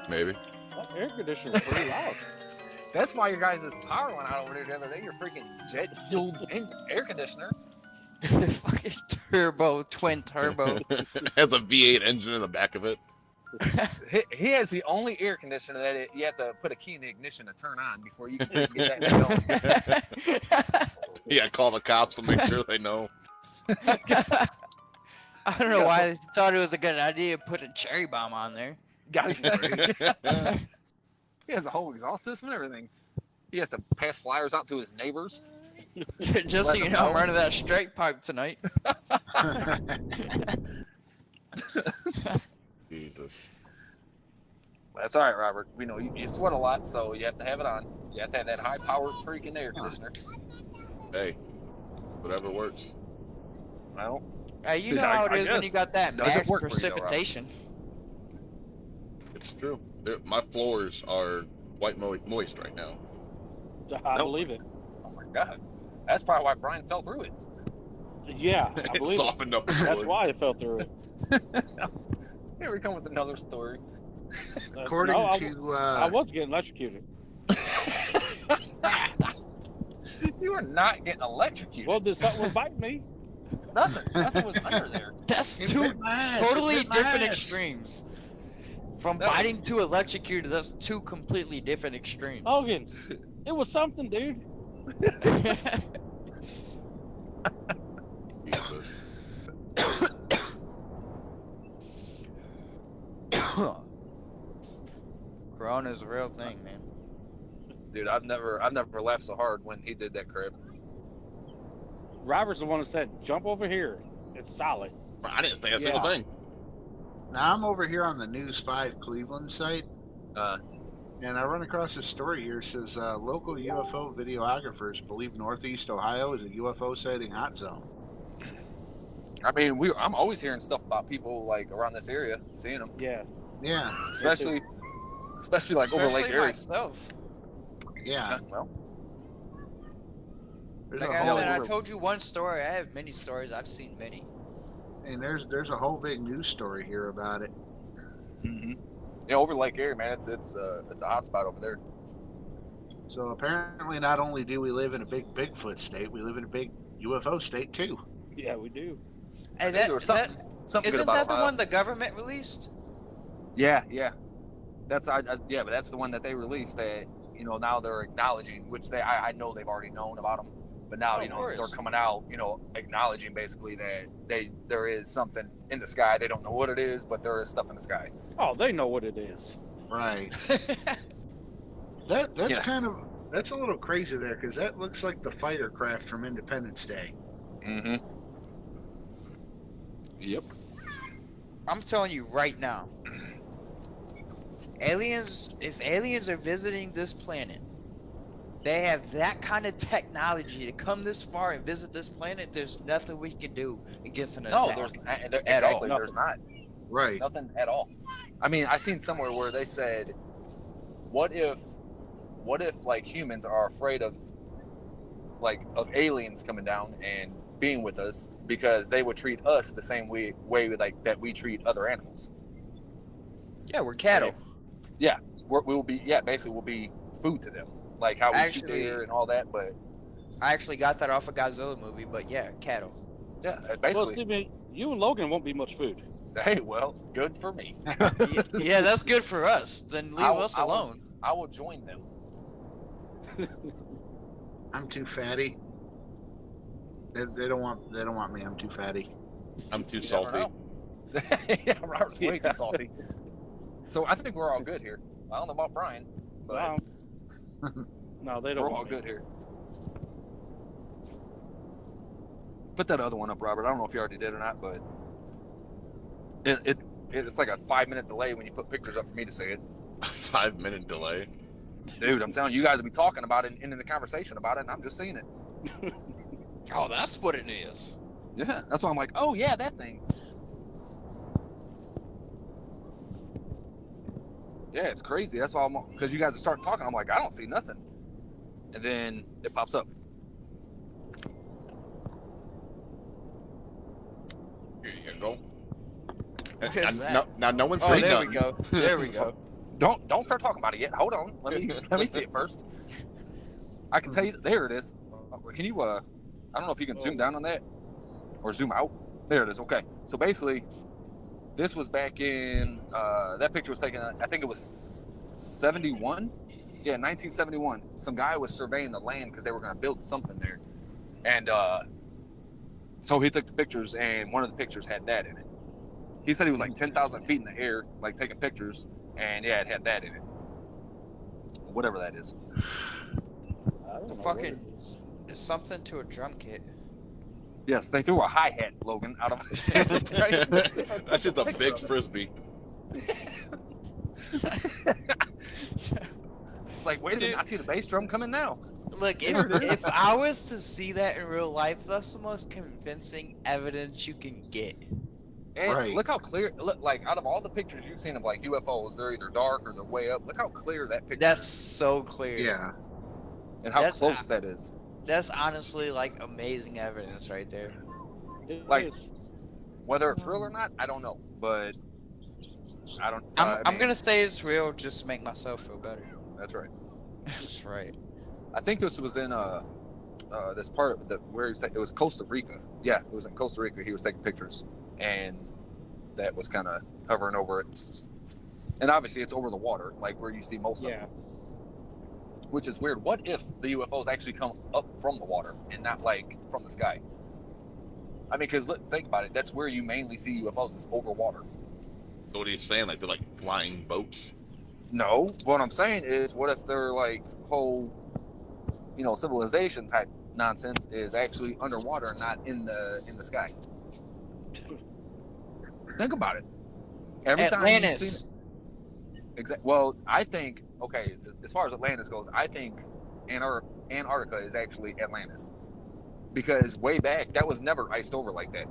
Maybe. That air conditioner's pretty loud. That's why your guys' power went out over there the other day. Your freaking jet fueled air conditioner. Fucking turbo, twin turbo. Has a V8 engine in the back of it. He has the only air conditioner that you have to put a key in the ignition to turn on before you can get that thing going. Yeah, call the cops to make sure they know. I don't know why I thought it was a good idea to put a cherry bomb on there. He has a whole exhaust system and everything. He has to pass flyers out to his neighbors. Just so Let you them know, I'm know. running that straight pipe tonight. Jesus. That's all right, Robert. We know you sweat a lot, so you have to have it on. You have to have that high-powered freaking air conditioner. Hey, whatever works. Well, You know how it is when you got that Does it max work for you, though, Rob? precipitation. It's true. My floors are quite moist right now. I Nope. believe it. oh my God, that's probably why Brian fell through it. Yeah, I It believe it. softened up the That's floor. why it fell through it. Here we come with another story. According No, to I was getting electrocuted. You are not getting electrocuted. Well, something was biting me. Nothing was under there. That's It two bit my ass, totally it bit my different ass. extremes. From No. biting to electrocuted, that's two completely different extremes. Hogan, it was something, dude. Jesus. Corona's a real thing, man. Dude, I've never laughed so hard when he did that crap. Robert's the one that said, "Jump over here. It's solid." I didn't say a single Yeah. thing. now I'm over here on the News 5 Cleveland site, Uh, and I run across this story here. It says local UFO videographers believe Northeast Ohio is a UFO sighting hot zone. I mean, I'm always hearing stuff about people like around this area seeing them, Yeah. Yeah, especially like over Lake Especially Erie. myself. yeah. Well, There's Like a I whole, said, I told you one story. I have many stories. I've seen many. and there's a whole big news story here about it. yeah, over Lake Erie, man, it's a hot spot over there. So apparently, not only do we live in a big Bigfoot state, we live in a big UFO state too. Yeah, we do. And There was something good isn't about that the Ohio. one the government released? Yeah. That's yeah, but that's the one that they released. That now they're acknowledging, which I know they've already known about them, but now Oh, of course. they're coming out, acknowledging basically that there is something in the sky. They don't know what it is, but there is stuff in the sky. Oh, they know what it is. Right. That's Yeah. that's a little crazy there because that looks like the fighter craft from Independence Day. Mm-hmm. Yep. I'm telling you right now. If aliens are visiting this planet, they have that kind of technology to come this far and visit this planet, there's nothing we can do against an No, attack. there's At exactly all. there's not Right. nothing at all. I mean, I seen somewhere where they said, what if like humans are afraid of aliens coming down and being with us because they would treat us the same way like that we treat other animals. Yeah, we're cattle. Yeah, we will be. Yeah, basically we'll be food to them, like how we shoot Actually- deer and all that. But I actually got that off a Godzilla movie, but yeah, cattle. yeah, Well, basically. Steven, you and Logan won't be much food. Hey, well, good for me. Yeah, that's good for us. Then leave us alone. I will join them. I'm too fatty. They don't want me. I'm too fatty. I'm too You never salty. know. Yeah, Robert's way too salty. So I think we're all good here. I don't know about Brian, but No, they don't. we're all want me. good here. Put that other one up, Robert. I don't know if you already did or not, but it's like a 5-minute delay when you put pictures up for me to see it. 5-minute delay. Dude, I'm telling you, you guys will be talking about it and in the conversation about it, and I'm just seeing it. Oh, that's what it is. Yeah, that's why I'm like, oh yeah, that thing. Yeah, it's crazy. That's why because you guys are starting talking. I'm like, I don't see nothing, and then it pops up. Here you go. What is that? Now no one's Oh, saying there we nothing. go. There we go. Don't start talking about it yet. Hold on. Let me see it first. I can tell you. There it is. Can you? I don't know if you can zoom down on that or zoom out. There it is. Okay. So basically, this was back in. That picture was taken. I think it was 71. Yeah, 1971. Some guy was surveying the land because they were going to build something there, and so he took the pictures, and one of the pictures had that in it. He said he was like 10,000 feet in the air, like taking pictures, and yeah, it had that in it. Whatever that is. I don't know Fucking- what it is. It's something to a drum kit. Yes, they threw a hi-hat, Logan, out of That's just a big frisbee. It's like, wait a minute, I see the bass drum coming now. Look, if I was to see that in real life, that's the most convincing evidence you can get. And Right. look how clear, look, like out of all the pictures you've seen of like UFOs, they're either dark or they're way up. Look how clear that picture That's is so clear. Yeah. and how that's close that is. That's honestly like amazing evidence right there. It Like- is. Whether it's real or not, I don't know, but I don't. I'm gonna say it's real just to make myself feel better. That's right. That's right. I think this was in this part of where it was Costa Rica. Yeah, it was in Costa Rica. He was taking pictures, and that was kind of hovering over it. And obviously, it's over the water, like where you see most of Yeah. them. Which is weird. What if the UFOs actually come up from the water and not like from the sky? I mean, because think about it. That's where you mainly see UFOs is over water. So what are you saying? Like they're like flying boats? No, what I'm saying is, what if they're like whole, civilization type nonsense is actually underwater and not in the sky? Think about it. Every time you've Atlantis. seen it, well, I think as far as Atlantis goes, I think Antarctica is actually Atlantis because way back that was never iced over like that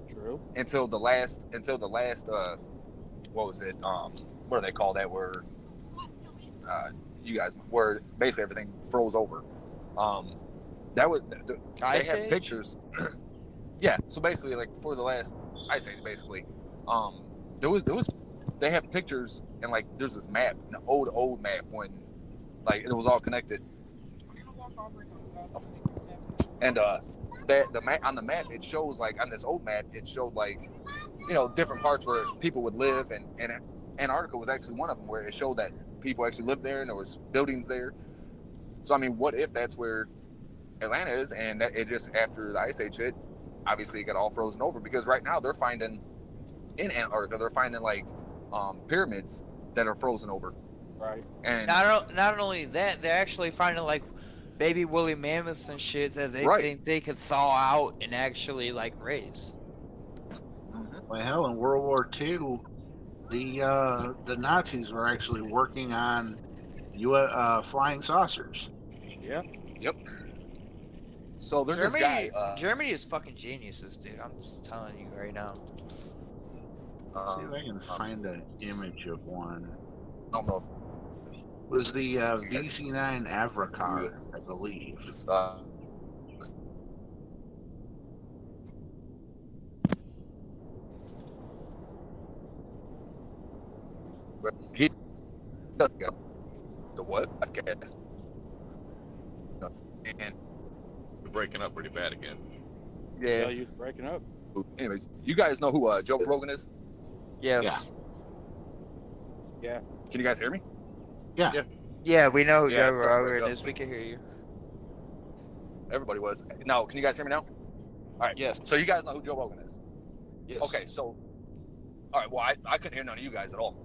True. until the last what was it? What do they call that? Where where basically everything froze over. That was they Ice have Age? pictures. Yeah, so basically, like for the last ice age, basically, they have pictures and like there's this map, an old map when like it was all connected. And the map on the map it shows like on this old map it showed like different parts where people would live and Antarctica was actually one of them where it showed that people actually lived there and there was buildings there. So I mean, what if that's where Atlanta is and that it just after the ice age hit, obviously it got all frozen over because right now they're finding in Antarctica they're finding like pyramids that are frozen over. Right. And Not only that, they're actually finding like baby woolly mammoths and shit that they Right. think they could thaw out and actually like raise. Well, hell, in World War II, the Nazis were actually working on flying saucers. Yeah. Yep. So there's this guy. Germany is fucking geniuses, dude. I'm just telling you right now. See if I can find an image of one. I don't know. It was the VC9 Avracar, I believe. He the what podcast? And You're breaking up pretty bad again. Yeah, you was breaking up. anyways, you guys know who Joe Rogan is? Yes. Yeah. Yeah. Can you guys hear me? Yeah. Yeah. Yeah, we know who Yeah, Joe it's starting to Rogan break is. up. We can hear you. Everybody was. Now, can you guys hear me now? All right. Yes. So you guys know who Joe Rogan is? Yes. Okay. So, all right. Well, I couldn't hear none of you guys at all.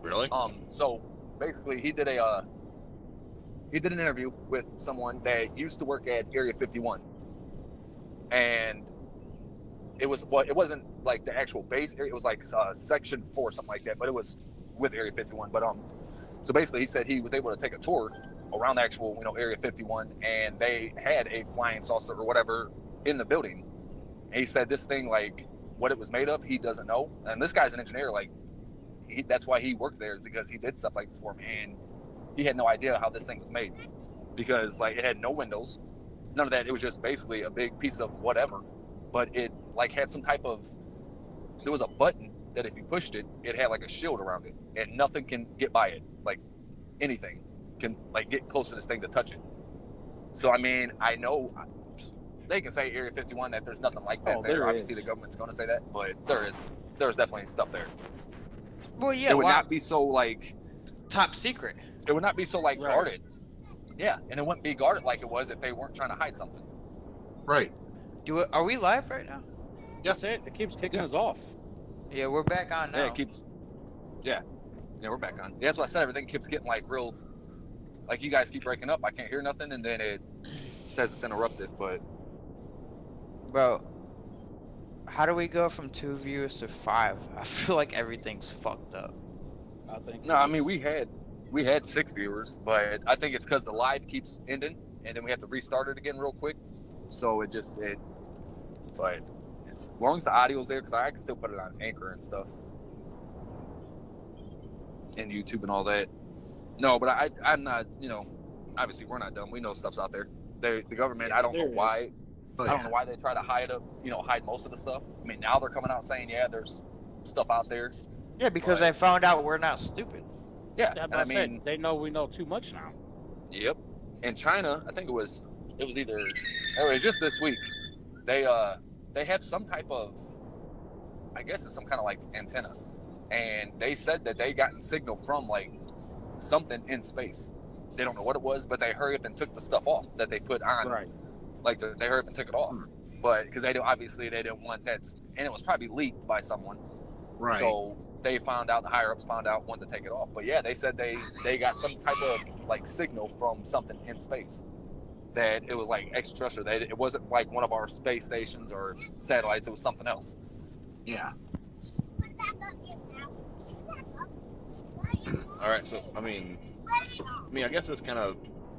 Really? So basically, he did an interview with someone that used to work at Area 51, and it wasn't like the actual base area. It was like Section 4, something like that. But it was with Area 51. But so basically, he said he was able to take a tour around the actual Area 51, and they had a flying saucer or whatever in the building. And he said this thing, like what it was made of, he doesn't know. And this guy's an engineer, like that's why he worked there, because he did stuff like this for him, and he had no idea how this thing was made, because like it had no windows, none of that. It was just basically a big piece of whatever, but it like had some type of, there was a button that if you pushed it, it had like a shield around it, and nothing can get by it. Like anything can like get close to this thing to touch it. So I mean, I know they can say Area 51 that there's nothing like that there. Obviously, the government's going to say that, but there's definitely stuff there. Well, yeah. It would not be so like top secret. It would not be so like guarded. Yeah, and it wouldn't be guarded like it was if they weren't trying to hide something. Right. Are we live right now? That's it. It keeps kicking us off. Yeah, we're back on now. Yeah, it keeps. Yeah, we're back on. Yeah, that's what I said. Everything keeps getting like real. Like you guys keep breaking up. I can't hear nothing, and then it says it's interrupted. But bro, how do we go from 2 viewers to 5? I feel like everything's fucked up. I think. No, I mean we had 6 viewers, but I think it's because the live keeps ending, and then we have to restart it again real quick. So but it's, as long as the audio's there, because I can still put it on Anchor and stuff, and YouTube and all that. No, but I'm not. Obviously we're not dumb. We know stuff's out there. The government. I don't know why. I don't know why they try to hide most of the stuff. I mean, now they're coming out saying, yeah, there's stuff out there. Yeah, because they found out we're not stupid. Yeah, Yeah, and but I mean, they know we know too much now. Yep. And China, I think it was just this week. They have some type of, I guess it's some kind of like antenna, and they said that they gotten signal from like something in space. They don't know what it was, but they hurried up and took the stuff off that they put on. Right. Like they hurried up and took it off, but because they didn't want that, and it was probably leaked by someone. Right. So they found out, the higher ups found out, wanted to take it off. But yeah, they said they got some type of like signal from something in space, that it was like extraterrestrial. It wasn't like one of our space stations or satellites. It was something else. Yeah. All right, so I mean, I guess this kind of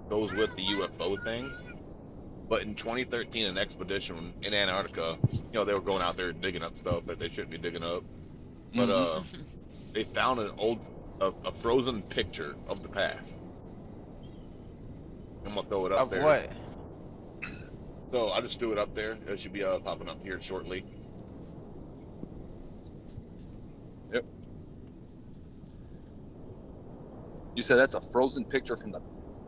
goes with the UFO thing. But in 2013, an expedition in Antarctica, they were going out there digging up stuff that they shouldn't be digging up. But they found a frozen picture of the past. I'm gonna throw it up there. Of what? So I just threw it up there. It should be popping up here shortly. Yep. You said that's a frozen picture from the.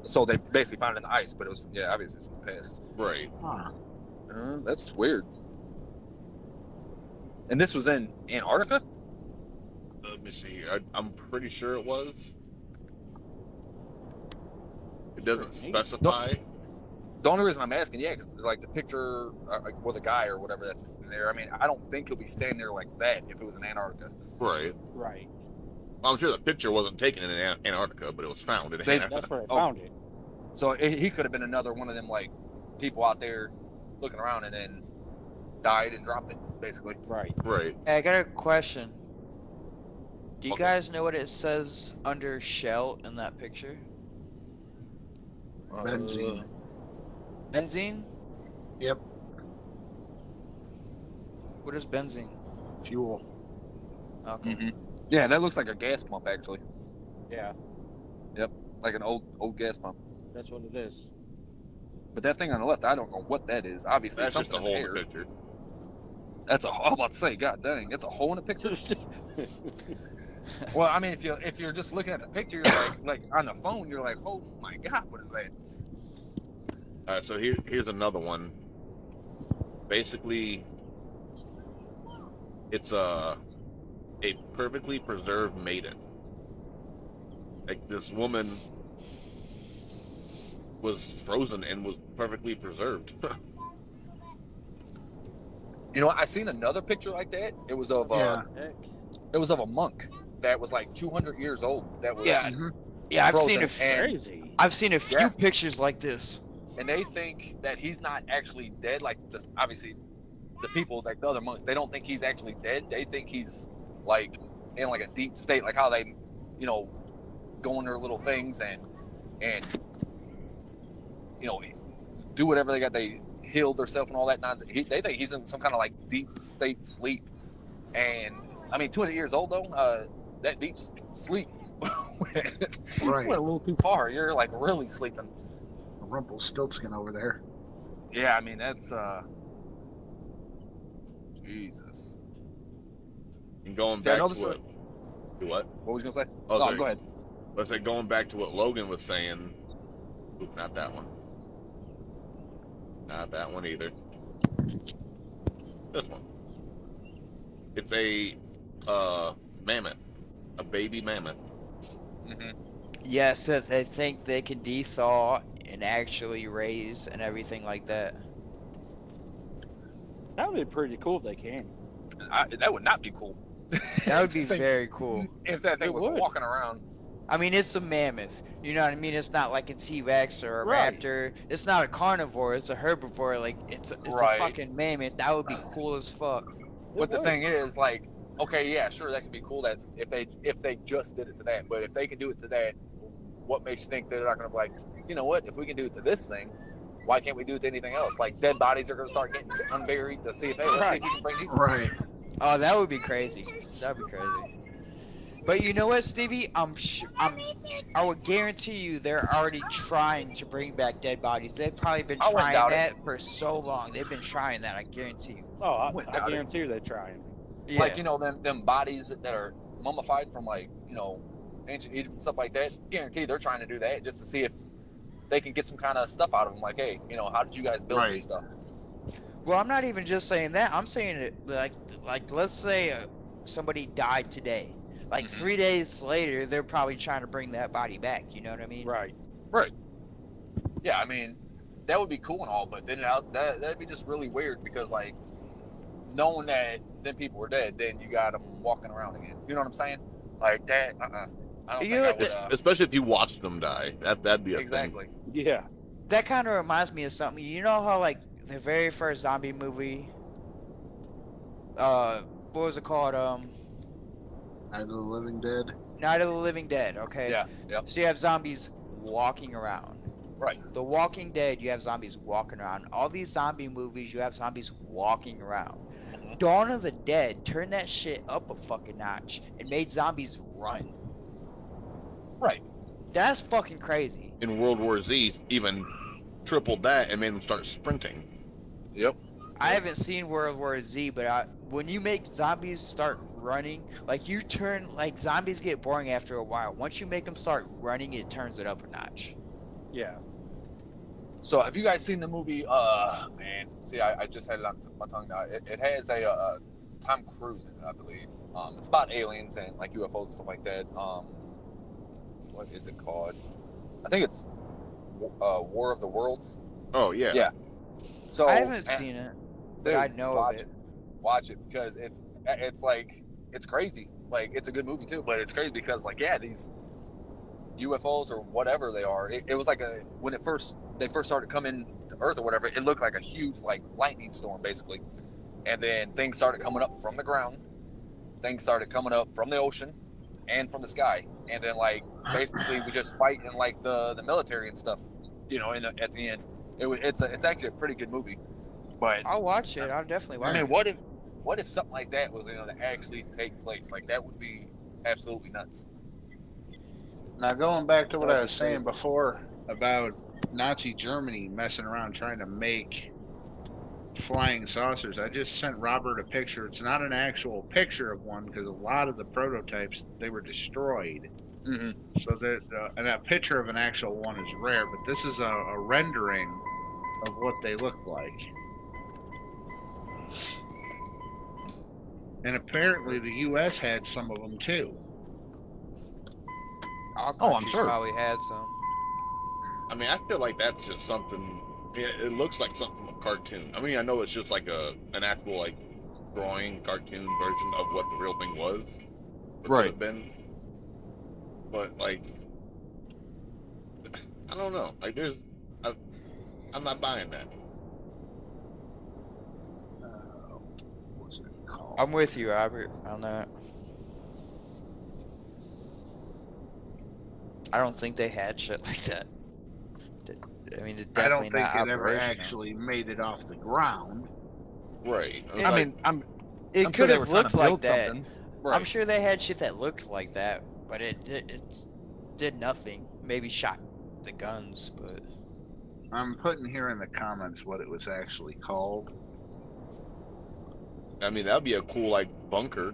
So they basically found it in the ice, but it was obviously from the past. Right. Huh. That's weird. And this was in Antarctica? Let me see here. I'm pretty sure it was. It doesn't specify. The only reason I'm asking, because like the picture, or the guy or whatever that's in there, I mean, I don't think he'll be standing there like that if it was in Antarctica. Right. Right. I'm sure the picture wasn't taken in Antarctica, but it was found in Antarctica. That's where they found it. So he could have been another one of them, like, people out there looking around and then died and dropped it, basically. Right. Right. Hey, I got a question. Do you guys know what it says under shell in that picture? Benzene. Benzene? Yep. What is benzene? Fuel. Okay. Mhm. Yeah, that looks like a gas pump actually, Yeah, like an old gas pump. that's what it is. But that thing on the left, I don't know what that is. Obviously, That's it's just something a in hole in the the air. picture. That's a. I'm about to say, God dang, it's a hole in the picture. Well, I mean, if you're just looking at the picture, you're like on the phone, you're like, oh my God, what is that? All right, so here's another one. Basically, it's a perfectly preserved maiden. Like this woman was frozen and was perfectly preserved. You know, I seen another picture like that. It was of Yeah. Heck. it was of a monk that was like 200 years old. That was Yeah. Mhm. Yeah, I've seen frozen, and Crazy. I've seen a few Yeah. pictures like this. and they think that he's not actually dead. Like this, obviously, the people like the other monks, they don't think he's actually dead. They think he's like in like a deep state, like how they, you know, go in their little things and you know do whatever they got. They heal themselves and all that nonsense. They think he's in some kind of like deep state sleep. And I mean, 200 years old though, that deep sleep went Right. a little too far. You're like really sleeping. Rumpelstiltskin over there. Yeah, I mean that's Jesus. And going See, I back know to this. what? To what? What was you gonna say? Oh, No, sorry. go ahead. Let's say going back to what Logan was saying. Oop, not that one. Not that one either. This one. It's a mammoth, a baby mammoth. Mm-hmm. Yes, that they think they can de-thaw and actually raise and everything like that. That would be pretty cool if they can. That would not be cool. That would be If that thing- very cool. If that thing It was would. walking around. I mean, it's a mammoth. You know what I mean? It's not like a T-Rex or a Right. raptor. It's not a carnivore. It's a herbivore. Like it's Right. a fucking mammoth. That would be cool as fuck. But the thing is, like, okay, yeah, sure, that could be cool. That if they just did it to that, but if they can do it to that, what makes you think they're not going to be like, you know what? If we can do it to this thing, why can't we do it to anything else? Like dead bodies are going to start getting unburied to see if let's see if you can bring these. Right. Oh, that would be crazy. That'd be crazy. But you know what, Stevie? I would guarantee you they're already trying to bring back dead bodies. They've probably been I wouldn't trying doubt it. that for so long. They've been trying that. I guarantee you. Oh, I Wouldn't doubt it. guarantee you they're trying. Yeah. Like, you know, them bodies that are mummified from, like, you know, ancient Egypt and stuff like that. Guarantee they're trying to do that just to see if they can get some kind of stuff out of them. Like, hey, you know, how did you guys build Right. this stuff? Well, I'm not even just saying that. I'm saying it like let's say somebody died today. Like Mhm. 3 days later, they're probably trying to bring that body back. You know what I mean? Right. Right. Yeah, I mean, that would be cool and all, but then that'd be just really weird because, like, knowing that then people were dead, then you got them walking around again. You know what I'm saying? Like that. I don't You know think what, I would. Especially if you watched them die. That'd be a Exactly. Yeah. That kind of reminds me of something. You know how like the very first zombie movie, what was it called? Night of the Living Dead. Night of the Living Dead. Okay. Yeah. Yeah. So you have zombies walking around. Right. The Walking Dead, you have zombies walking around. All these zombie movies, you have zombies walking around. Mhm. Dawn of the Dead turned that shit up a fucking notch and made zombies run. Right. That's fucking crazy. In World War Z, even tripled that and made them start sprinting. Yep. I haven't seen World War Z, but when you make zombies start running, like you turn, like zombies get boring after a while. Once you make them start running, it turns it up a notch. Yeah. So have you guys seen the movie? Man, see, I just had it on my tongue now. It has a Tom Cruise in it, I believe. It's about aliens and like UFOs and stuff like that. What is it called? I think it's War of the Worlds. Oh yeah. Yeah. So I haven't seen it, but dude, I know of it. Watch it because it's like it's crazy. Like it's a good movie too, but it's crazy because like yeah, these UFOs or whatever they are, it was like when they first started coming to Earth or whatever, it looked like a huge like lightning storm basically, and then things started coming up from the ground, things started coming up from the ocean, and from the sky, and then like basically we just fight in like the military and stuff, at the end. It's actually a pretty good movie. But I'll watch it. I'll definitely watch I mean, it. what if something like that was to actually take place? Like that would be absolutely nuts. Now, going back to what I That'd was be saying crazy. before about Nazi Germany messing around trying to make flying saucers, I just sent Robert a picture. It's not an actual picture of one because a lot of the prototypes they were destroyed. Mm-hmm. So that and a picture of an actual one is rare, but this is a rendering of what they look like. And apparently the U.S. had some of them too. All Oh, I'm countries sure. probably had some. I mean, I feel like that's just something. Yeah, it looks like something from a cartoon. I mean, I know it's just like an actual like drawing cartoon version of what the real thing was, or could Right. have been. But like, I don't know. Like, I'm not buying that. What's it called? I'm with you, Robert, on that. I don't think they had shit like that. I mean, it's I don't definitely think not it ever operational. actually made it off the ground. Right. It's I like, mean, I'm It sure could they were have trying looked to like build that. something. I'm Right. sure they had shit that looked like that, but it did nothing. Maybe shot the guns, but I'm putting here in the comments what it was actually called. I mean, that'd be a cool like bunker.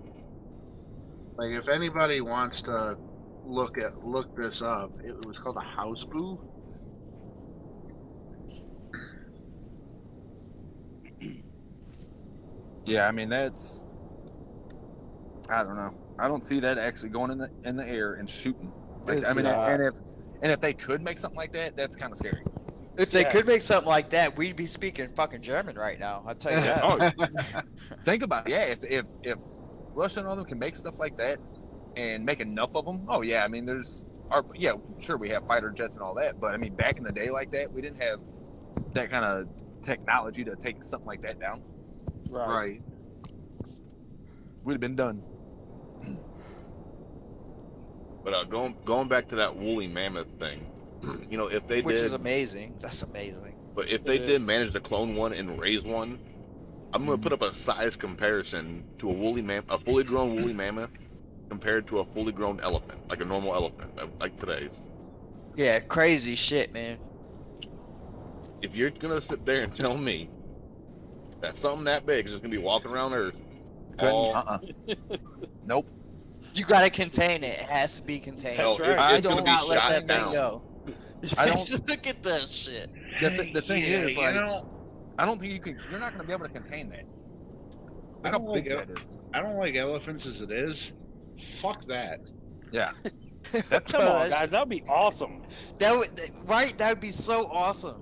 Like if anybody wants to look this up, it was called a house boo. Yeah, I mean that's. I don't know. I don't see that actually going in the air and shooting. Like It's I mean, not. and if they could make something like that, that's kind of scary. If they Yeah. could make something like that, we'd be speaking fucking German right now. I'll tell you that. Oh, think about it. Yeah, if Russia and all them can make stuff like that and make enough of them, oh yeah. I mean, sure we have fighter jets and all that, but I mean, back in the day like that, we didn't have that kind of technology to take something like that down. Right. We'd have been done. But going back to that woolly mammoth thing, you know, if they Which did, is amazing. That's amazing. but if It they did is. manage to clone one and raise one, I'm gonna put up a size comparison to a fully grown woolly mammoth compared to a fully grown elephant, like a normal elephant, like today's. Yeah, crazy shit, man. If you're gonna sit there and tell me that something that big is just gonna be walking around Earth, Nope. You gotta contain it. It has to be contained. hell, That's right. it's gonna be not let shot that thing down. go. I don't- Look at that shit. The thing Yeah, is, you like, know, I don't think you're not going to be able to contain that. I Look how don't big like that is. I don't like elephants as it is. Fuck that. Yeah. Come on, guys. That would be awesome. That would right. That would be so awesome.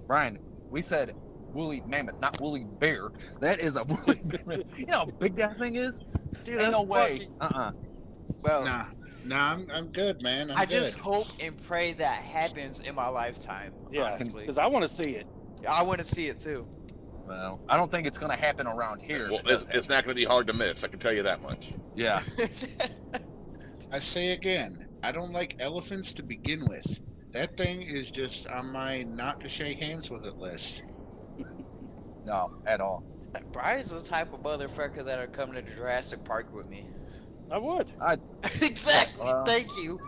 Ryan, we said woolly mammoth, not woolly bear. That is a woolly bear. You know how big that thing is? Dude, Ain't that's no way. fucking. Well, Nah, I'm good, man. I'm I good. just hope and pray that happens in my lifetime. Yeah, honestly. because I want to see it. I want to see it too. Well, I don't think it's going to happen around here. Well, if it does it's not gonna be hard to miss. I can tell you that much. happen. Yeah. I say again, I don't like elephants to begin with. That thing is just on my not to shake hands with it list. No, at all. Brian's the type of motherfucker that'll come to Jurassic Park with me. I would. Exactly. Well, Thank you.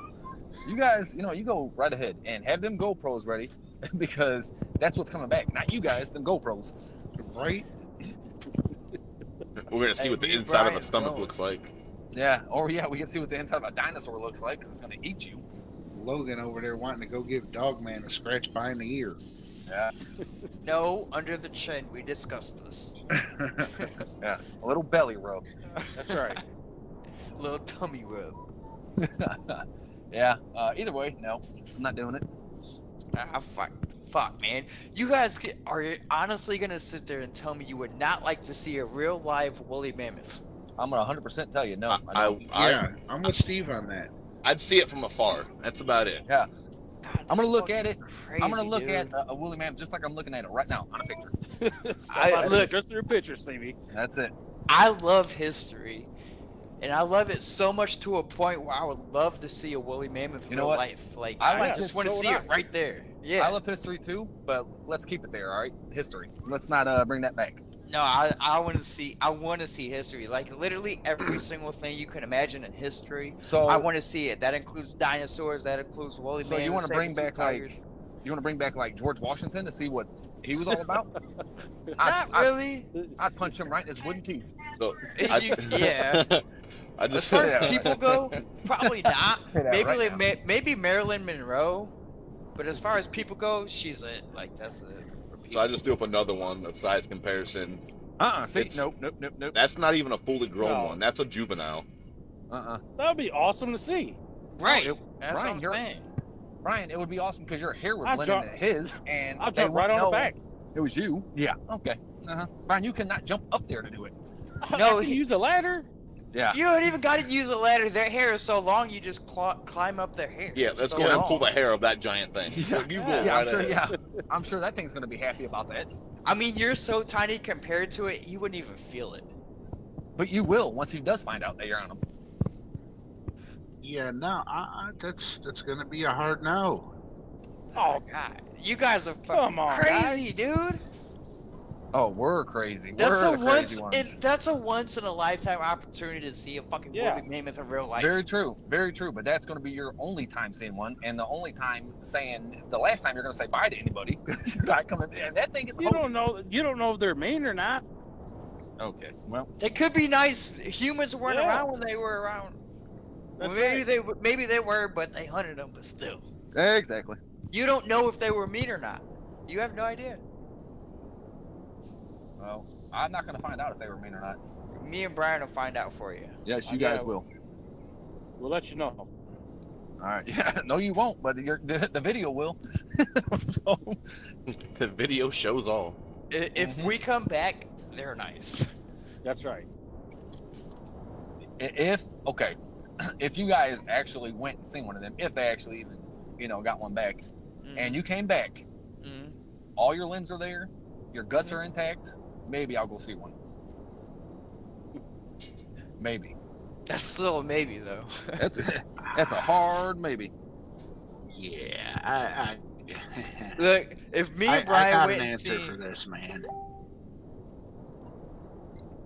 You guys, you go right ahead and have them GoPros ready because that's what's coming back. Not you guys, them GoPros. Right? We're gonna see Hey, what the me and inside of a Brian's stomach going. looks like. Yeah, or yeah, we can see what the inside of a dinosaur looks like because it's going to eat you. Logan over there wanting to go give Dogman a scratch behind the ear. Yeah. No, under the chin. We discussed this. Yeah. A little belly rub. That's right. Little tummy rub. Yeah. Either way, no, I'm not doing it. Ah, fuck, man. You guys are honestly gonna sit there and tell me you would not like to see a real live woolly mammoth? I'm gonna 100% tell you no. I don't. Yeah, I'm with Steve on that. I'd see it from afar. That's about it. Yeah. God, I'm gonna that's look at it. fucking I'm gonna crazy, look dude. at a woolly mammoth just like I'm looking at it right now on a picture. Stop look- just through pictures, Stevie. That's it. I love history, And I love it so much to a point where I would love to see a woolly mammoth in You know real what? life. Like, I I like just this want to so see would it right there. Yeah. I love history too, but let's keep it there, all right? History. Let's not bring that back. No, I want to see history. Like literally every single thing you can imagine in history. So I want to see it. That includes dinosaurs. That includes woolly So you mammoths. want to bring saber-toothed back tigers. like George Washington to see what he was all about? Not really. I'd punch him right in his wooden teeth. So Yeah. I As just far as Yeah. people go, probably not. Say that Maybe right now. maybe Marilyn Monroe, but as far as people go, she's it. Like that's it. For so I people. just threw up another one, a size comparison. See, It's- nope. That's not even a fully grown No. one. That's a juvenile. That would be awesome to see. Right. it- That's Brian, what I'm you're- saying. Brian, it would be awesome because your hair would I'd blend jump- into his, and I'll they jump right wouldn't on the know back. it was you. Yeah. Okay. Brian, you cannot jump up there to do it. No, I can use a ladder. Yeah. You don't even got to use a ladder. Their hair is so long, you just climb up their hair. Yeah, It's let's so go ahead and long. pull the hair of that giant thing. Yeah. You go Yeah, right I'm sure. ahead. Yeah, I'm sure that thing's gonna be happy about that. I mean, you're so tiny compared to it, you wouldn't even feel it. But you will once he does find out that you're on him. Yeah, no, that's gonna be a hard no. Oh, God, you guys are Come fucking on, crazy, guys. dude. Oh, we're crazy. That's we're a the crazy ones. that's a once in a lifetime opportunity to see a fucking Yeah. woolly mammoth in real life. Very true, very true. But that's going to be your only time seeing one, and the only time saying the last time you're going to say bye to anybody because you're not coming. And that thing is. You don't know. You don't know if they're mean or not. Okay, well, They could be nice. Humans weren't Yeah. around when they were around. That's Maybe they were, but they hunted them. But still, exactly. you don't know if they were mean or not. You have no idea. Well, I'm not going to find out if they were mean or not. Me and Brian will find out for you. Yes, you Yeah. guys will. We'll let you know. All right. Yeah. No, you won't. But the video will. So, The video shows all. If we come back, they're nice. That's right. if you guys actually went and seen one of them, if they actually even got one back, and you came back, Mhm. all your limbs are there, your guts are intact, maybe I'll go see one. Maybe. That's still a maybe though. That's a hard maybe. Yeah, I Look, if me I and Brian got went an and answer seen, for this, man.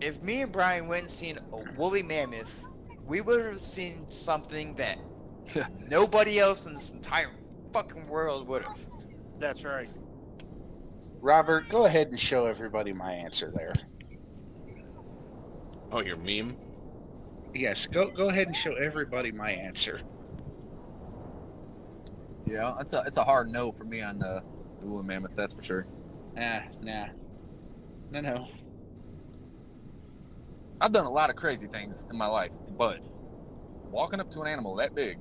if me and Brian went and seen a woolly mammoth, we would have seen something that nobody else in this entire fucking world would have. That's right. Robert, go ahead and show everybody my answer there. Oh, your meme? Yes, go ahead and show everybody my answer. Yeah, it's a hard no for me on the woolly mammoth, that's for sure. Nah. No. I've done a lot of crazy things in my life, but walking up to an animal that big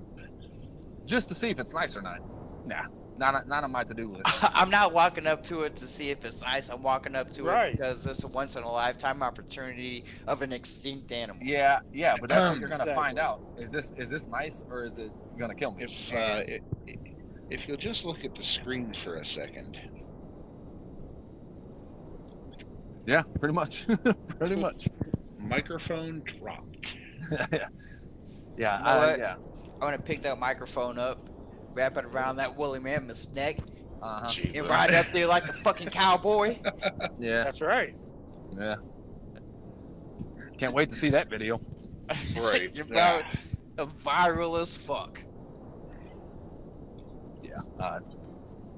just to see if it's nice or not, nah, not on my to-do list. I'm not walking up to it to see if it's nice. I'm walking up to Right. it because it's a once in a lifetime opportunity of an extinct animal. Yeah, but that's what you're gonna Exactly. find out. Is this nice or is it gonna kill me? If you'll just look at the screen for a second. Yeah, pretty much, pretty much. Microphone dropped. Yeah, You know what? yeah. I want to pick that microphone up, wrap it around that woolly mammoth's neck, Jesus. and ride up there like a fucking cowboy. Yeah, That's right. yeah. Can't wait to see that video. Right. You're about viral as fuck. Yeah,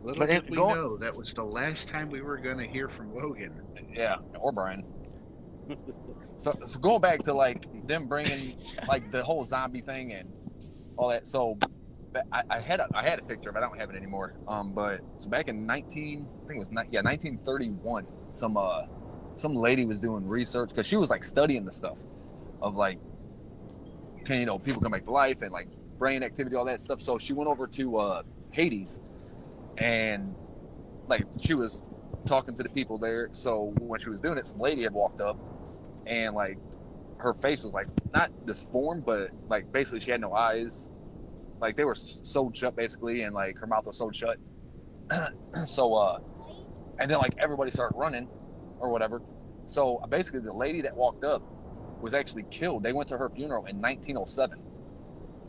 Little But did it- we go- know that was the last time we were going to hear from Logan. yeah, or Brian. So going back to like them bringing like the whole zombie thing and all that. So I had a picture, but I don't have it anymore. But so back in 1931, some lady was doing research because she was like studying the stuff of like, can people come back to life and like brain activity, all that stuff. So she went over to Hades, and like she was talking to the people there. So when she was doing it, some lady had walked up, and like her face was like not disformed, but like basically she had no eyes, like they were sewed shut basically, and like her mouth was sewed shut. So and then like everybody started running or whatever. So basically the lady that walked up was actually killed. They went to her funeral in 1907,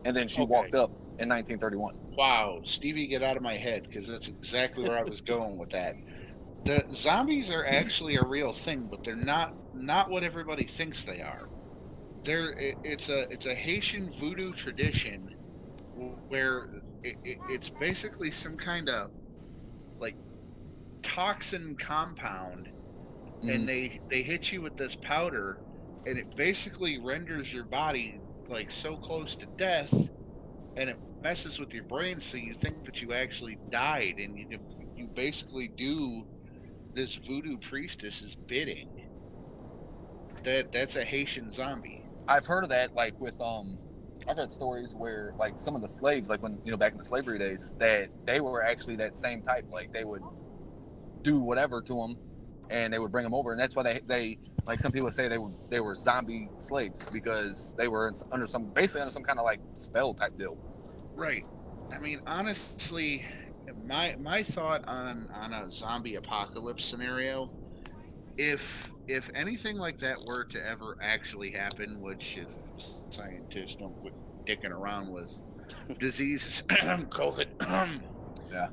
and then she Okay. walked up in 1931. Wow, Stevie, get out of my head, because that's exactly where I was going with that. The zombies are actually a real thing, but they're not what everybody thinks they are. It's a Haitian voodoo tradition where it's basically some kind of like toxin compound, and they hit you with this powder, and it basically renders your body like so close to death, and it messes with your brain, so you think that you actually died, and you basically do this voodoo priestess's bidding. That's a Haitian zombie. I've heard of that, like with I've read stories where like some of the slaves, like when back in the slavery days, that they were actually that same type. Like they would do whatever to them, and they would bring them over, and that's why they like some people say they were zombie slaves because they were under some kind of like spell type deal. Right. I mean, honestly, my thought on a zombie apocalypse scenario, if anything like that were to ever actually happen, which if scientists don't quit dicking around with diseases, COVID, Yeah.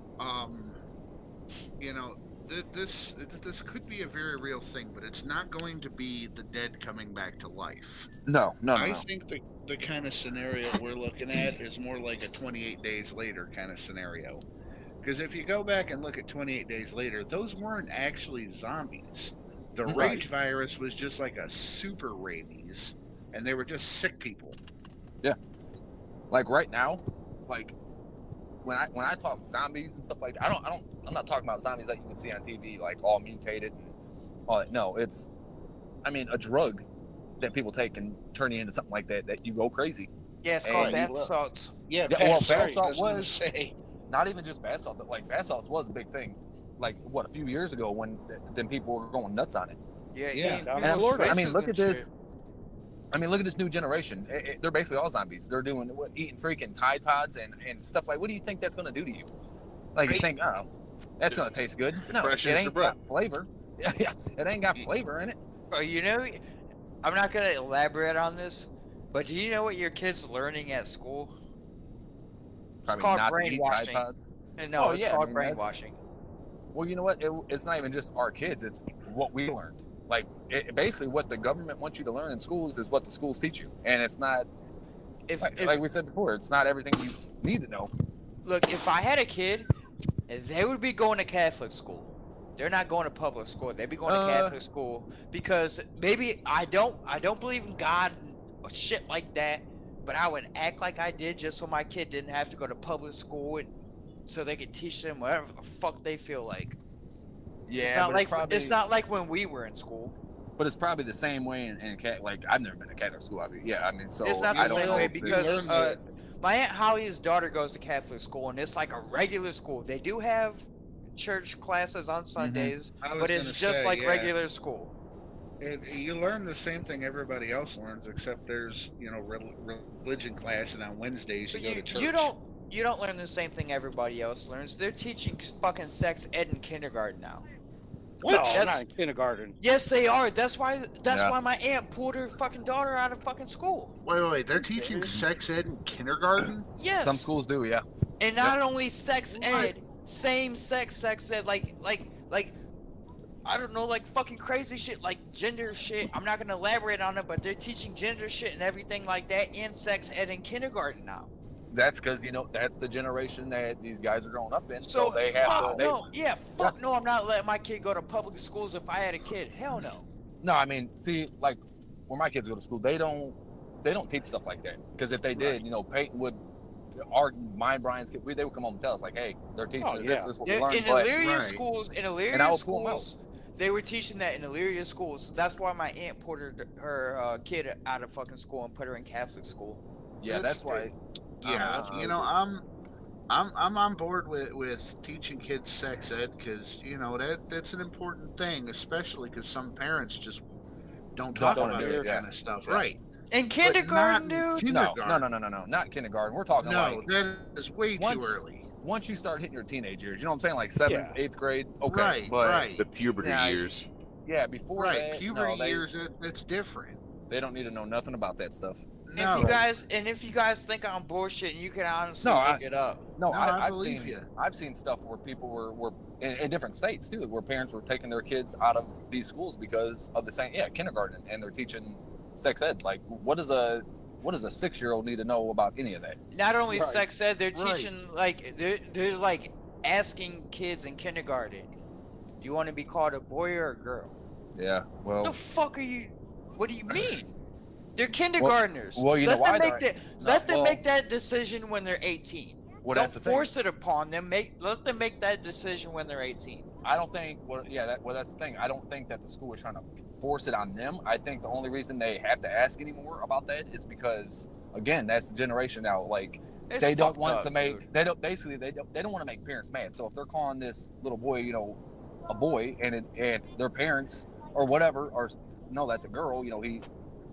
you know, this could be a very real thing, but it's not going to be the dead coming back to life. No. I think the kind of scenario we're looking at is more like a 28 days later kind of scenario. Because if you go back and look at 28 days later, those weren't actually zombies. The Right. rage virus was just like a super rabies, and they were just sick people. Yeah. Like right now, like when I talk zombies and stuff like that, I'm not talking about zombies that you can see on TV, like all mutated and all that. No, it's a drug that people take and turn you into something like that you go crazy. Yeah, it's Hey, called you bath look. salts. Yeah, Yeah, well, bath bath salts, salt I was gonna was- say. Not even just bath salt, but like bath salts was a big thing. Like what, a few years ago when then people were going nuts on it. Yeah, Yeah. eating Down in people's Florida. I mean, faces look and at this. shit. I mean, look at this new generation. They're basically all zombies. They're doing eating freaking Tide Pods and stuff like. What do you think that's going to do to you? Like you think, oh, that's going to taste good? No, it Depression is your ain't breath. got flavor. Yeah, it ain't got flavor in it. Bro, I'm not gonna elaborate on this, but do you know what your kid's learning at school? Probably called not to eat Tide brainwashing. Pods. And no, Oh, it's yeah, I called mean, that's- brainwashing. Well, you know what? It's not even just our kids. It's what we learned. Like basically, what the government wants you to learn in schools is what the schools teach you, and it's not. Like we said before, it's not everything you need to know. Look, if I had a kid, they would be going to Catholic school. They're not going to public school. They'd be going to Catholic school because maybe I don't believe in God or shit like that, but I would act like I did just so my kid didn't have to go to public school and so they could teach them whatever the fuck they feel like. Yeah, It's not like when we were in school. But it's probably the same way in like I've never been to Catholic school. So It's not I the don't same know way if because learn my Aunt Holly's daughter goes to Catholic school and it's like a regular school. They do have church classes on Sundays, I was but it's gonna just say, like yeah. regular school. You learn the same thing everybody else learns, except there's religion class, and on Wednesdays you But go to church. you don't learn the same thing everybody else learns. They're teaching fucking sex ed in kindergarten now. What? No, not in kindergarten. Yes, they are. That's why Yeah. my aunt pulled her fucking daughter out of fucking school. Wait, they're You teaching serious? sex ed in kindergarten? Yes. Some schools do, yeah. And not only sex What? ed, same sex ed, like I don't know, like fucking crazy shit, like gender shit. I'm not gonna elaborate on it, but they're teaching gender shit and everything like that in sex ed in kindergarten now. That's because that's the generation that these guys are growing up in. So they have fuck to. no, fuck no. I'm not letting my kid go to public schools if I had a kid. Hell no. No, I mean, see, like where my kids go to school, they don't teach stuff like that. Because if they did, Peyton would, Brian's kid, they would come home and tell us like, hey, they're teaching us this is what we learned. In But Illyria Right. schools, And I would pull 'em out. schools, they were teaching that in Illyria schools. So that's why my aunt pulled her kid out of fucking school and put her in Catholic school. yeah, that's why. Yeah, I don't you know. know, I'm on board with teaching kids sex ed, because that's an important thing, especially because some parents just don't talk wanna about do that it, kind of stuff, Yeah. right? In kindergarten, not dude. No, kindergarten. not kindergarten. We're talking No, like that is way too once- early. once you start hitting your teenage years. You know what I'm saying? Like 7th, Yeah. 8th grade. Okay, Right, but right. The puberty Yeah, years. yeah, before Right, that, puberty no, years, that's different. They don't need to know nothing about that stuff. No, If you guys think I'm bullshitting, you can honestly No, look it up. No, No, I I've believe seen you. I've seen stuff where people were in different states too, where parents were taking their kids out of these schools because of the same kindergarten, and they're teaching sex ed. Like, what does a 6-year-old need to know about any of that? Not only Right. sex ed, they're Right. teaching like they're like asking kids in kindergarten, "Do you want to be called a boy or a girl?" Yeah, well, The fuck are you? What do you mean? They're kindergartners. well, you know why Let them make that decision when they're 18. Well, Don't that's the thing. force it upon them. Let them make that decision when they're 18. I don't think. That's the thing. I don't think that the school is trying to force it on them. I think the only reason they have to ask anymore about that is because, again, that's the generation now. Like, It's they don't fucked want up, to make. dude. They don't want to make parents mad. So if they're calling this little boy, a boy, and their parents or whatever are, no, that's a girl.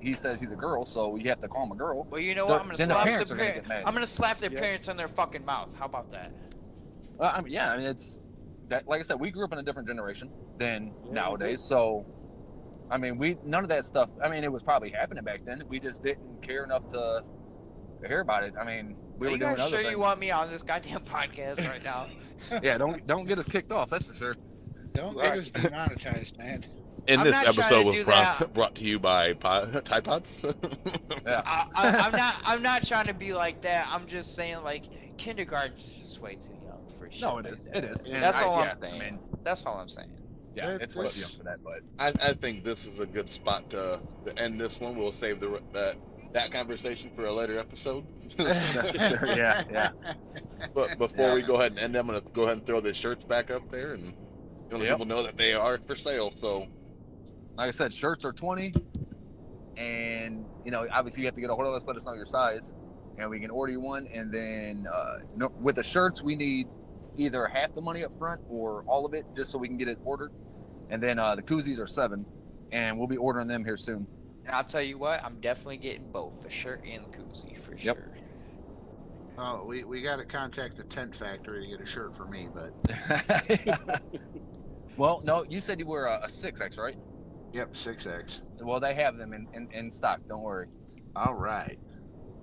He says he's a girl, so you have to call him a girl. Well, you know what? I'm Then the gonna slap parents the are gonna get mad. I'm gonna slap their Yeah. parents in their fucking mouth. How about that? I mean, it's that. Like I said, we grew up in a different generation than Yeah, nowadays. So, I mean, none of that stuff. I mean, it was probably happening back then. We just didn't care enough to hear about it. I mean, we Are were you doing guys other sure things. you want me on this goddamn podcast right now? Yeah, don't get us kicked off. That's for sure. Don't Right. get us demonetized, man. And I'm this not trying to episode was do that. brought to you by Tide Pods. Yeah. I'm not trying to be like that. I'm just saying like kindergarten's just way too young for shit. No, it like is. that. It is. And That's all I'm yeah, saying. I mean, That's all I'm saying. yeah, That- it's way too this- young for that. But I think this is a good spot to end this one. We'll save that conversation for a later episode. that's for sure. Yeah. But before Yeah. we go ahead and end, I'm gonna go ahead and throw the shirts back up there and let Yep. people know that they are for sale. So Like I said, shirts are $20, and obviously you have to get a hold of us. Let us know your size, and we can order you one. And then with the shirts, we need either half the money up front or all of it, just so we can get it ordered. And then the koozies are $7, and we'll be ordering them here soon. And I'll tell you what, I'm definitely getting both the shirt and the koozie for Yep. sure. Oh, we got to contact the tent factory to get a shirt for me, but Well, no, you said you were a 6X, right? yep, 6X. Well, they have them in stock. Don't worry. All right.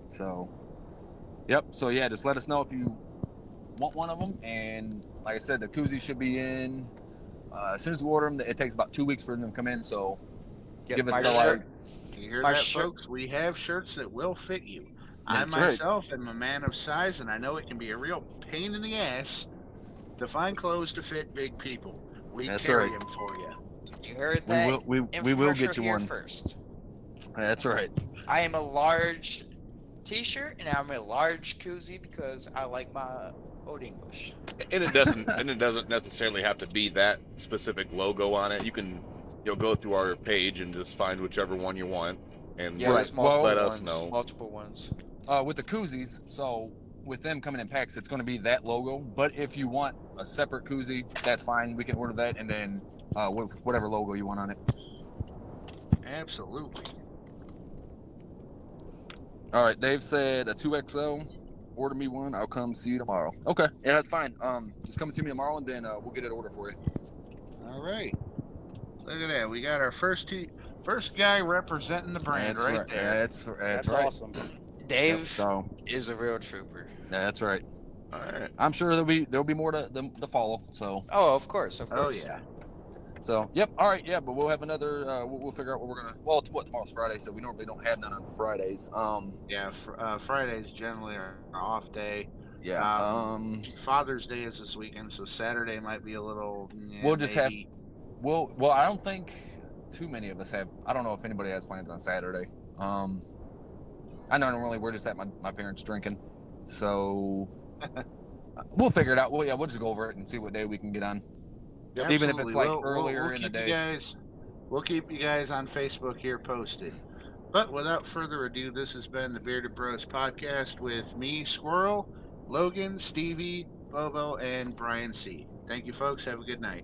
So, yep. So yeah, just let us know if you want one of them. And like I said, the koozie should be in as soon as we order them. It takes about 2 weeks for them to come in. So Yep, give us my till shirt. You hear My that, shirt- folks? We have shirts that will fit you. I That's right. myself am a man of size, and I know it can be a real pain in the ass to find clothes to fit big people. We That's carry right. them for you. You heard we that? will we will Infomercial get you here one. first. That's right. I am a large T-shirt and I'm a large koozie because I like my old English. and it doesn't necessarily have to be that specific logo on it. You can go through our page and just find whichever one you want and Yeah, there's multiple let ones. us know. Multiple ones. With the koozies, so with them coming in packs, it's going to be that logo. But if you want a separate koozie, that's fine. We can order that, and then whatever logo you want on it. Absolutely. All right, Dave said a 2XL. Order me one. I'll come see you tomorrow. Okay, yeah, that's fine. Just come see me tomorrow, and then we'll get it ordered for you. All right. Look at that. We got our first guy representing the brand That's right there. That's That's right. awesome. Dave Yep, so is a real trooper. that's right. All right. I'm sure there'll be more to follow. So Oh, of course, of course. Oh yeah. So, yep. All right, yeah, but we'll have another. We'll figure out what we're gonna. Well, tomorrow's Friday, so we normally don't have none on Fridays. Yeah. Fridays generally are an off day. Yeah. Father's Day is this weekend, so Saturday might be a little. We'll just have. maybe. Well, I don't think too many of us have. I don't know if anybody has plans on Saturday. I know normally we're just at my parents drinking, so we'll figure it out. We'll just go over it and see what day we can get on. Yep. Even if Absolutely. it's like We'll earlier in the keep day. We'll keep you guys on Facebook here posted. But without further ado, this has been the Bearded Bros podcast with me, Squirrel, Logan, Stevie, Bobo, and Brian C. Thank you, folks. Have a good night.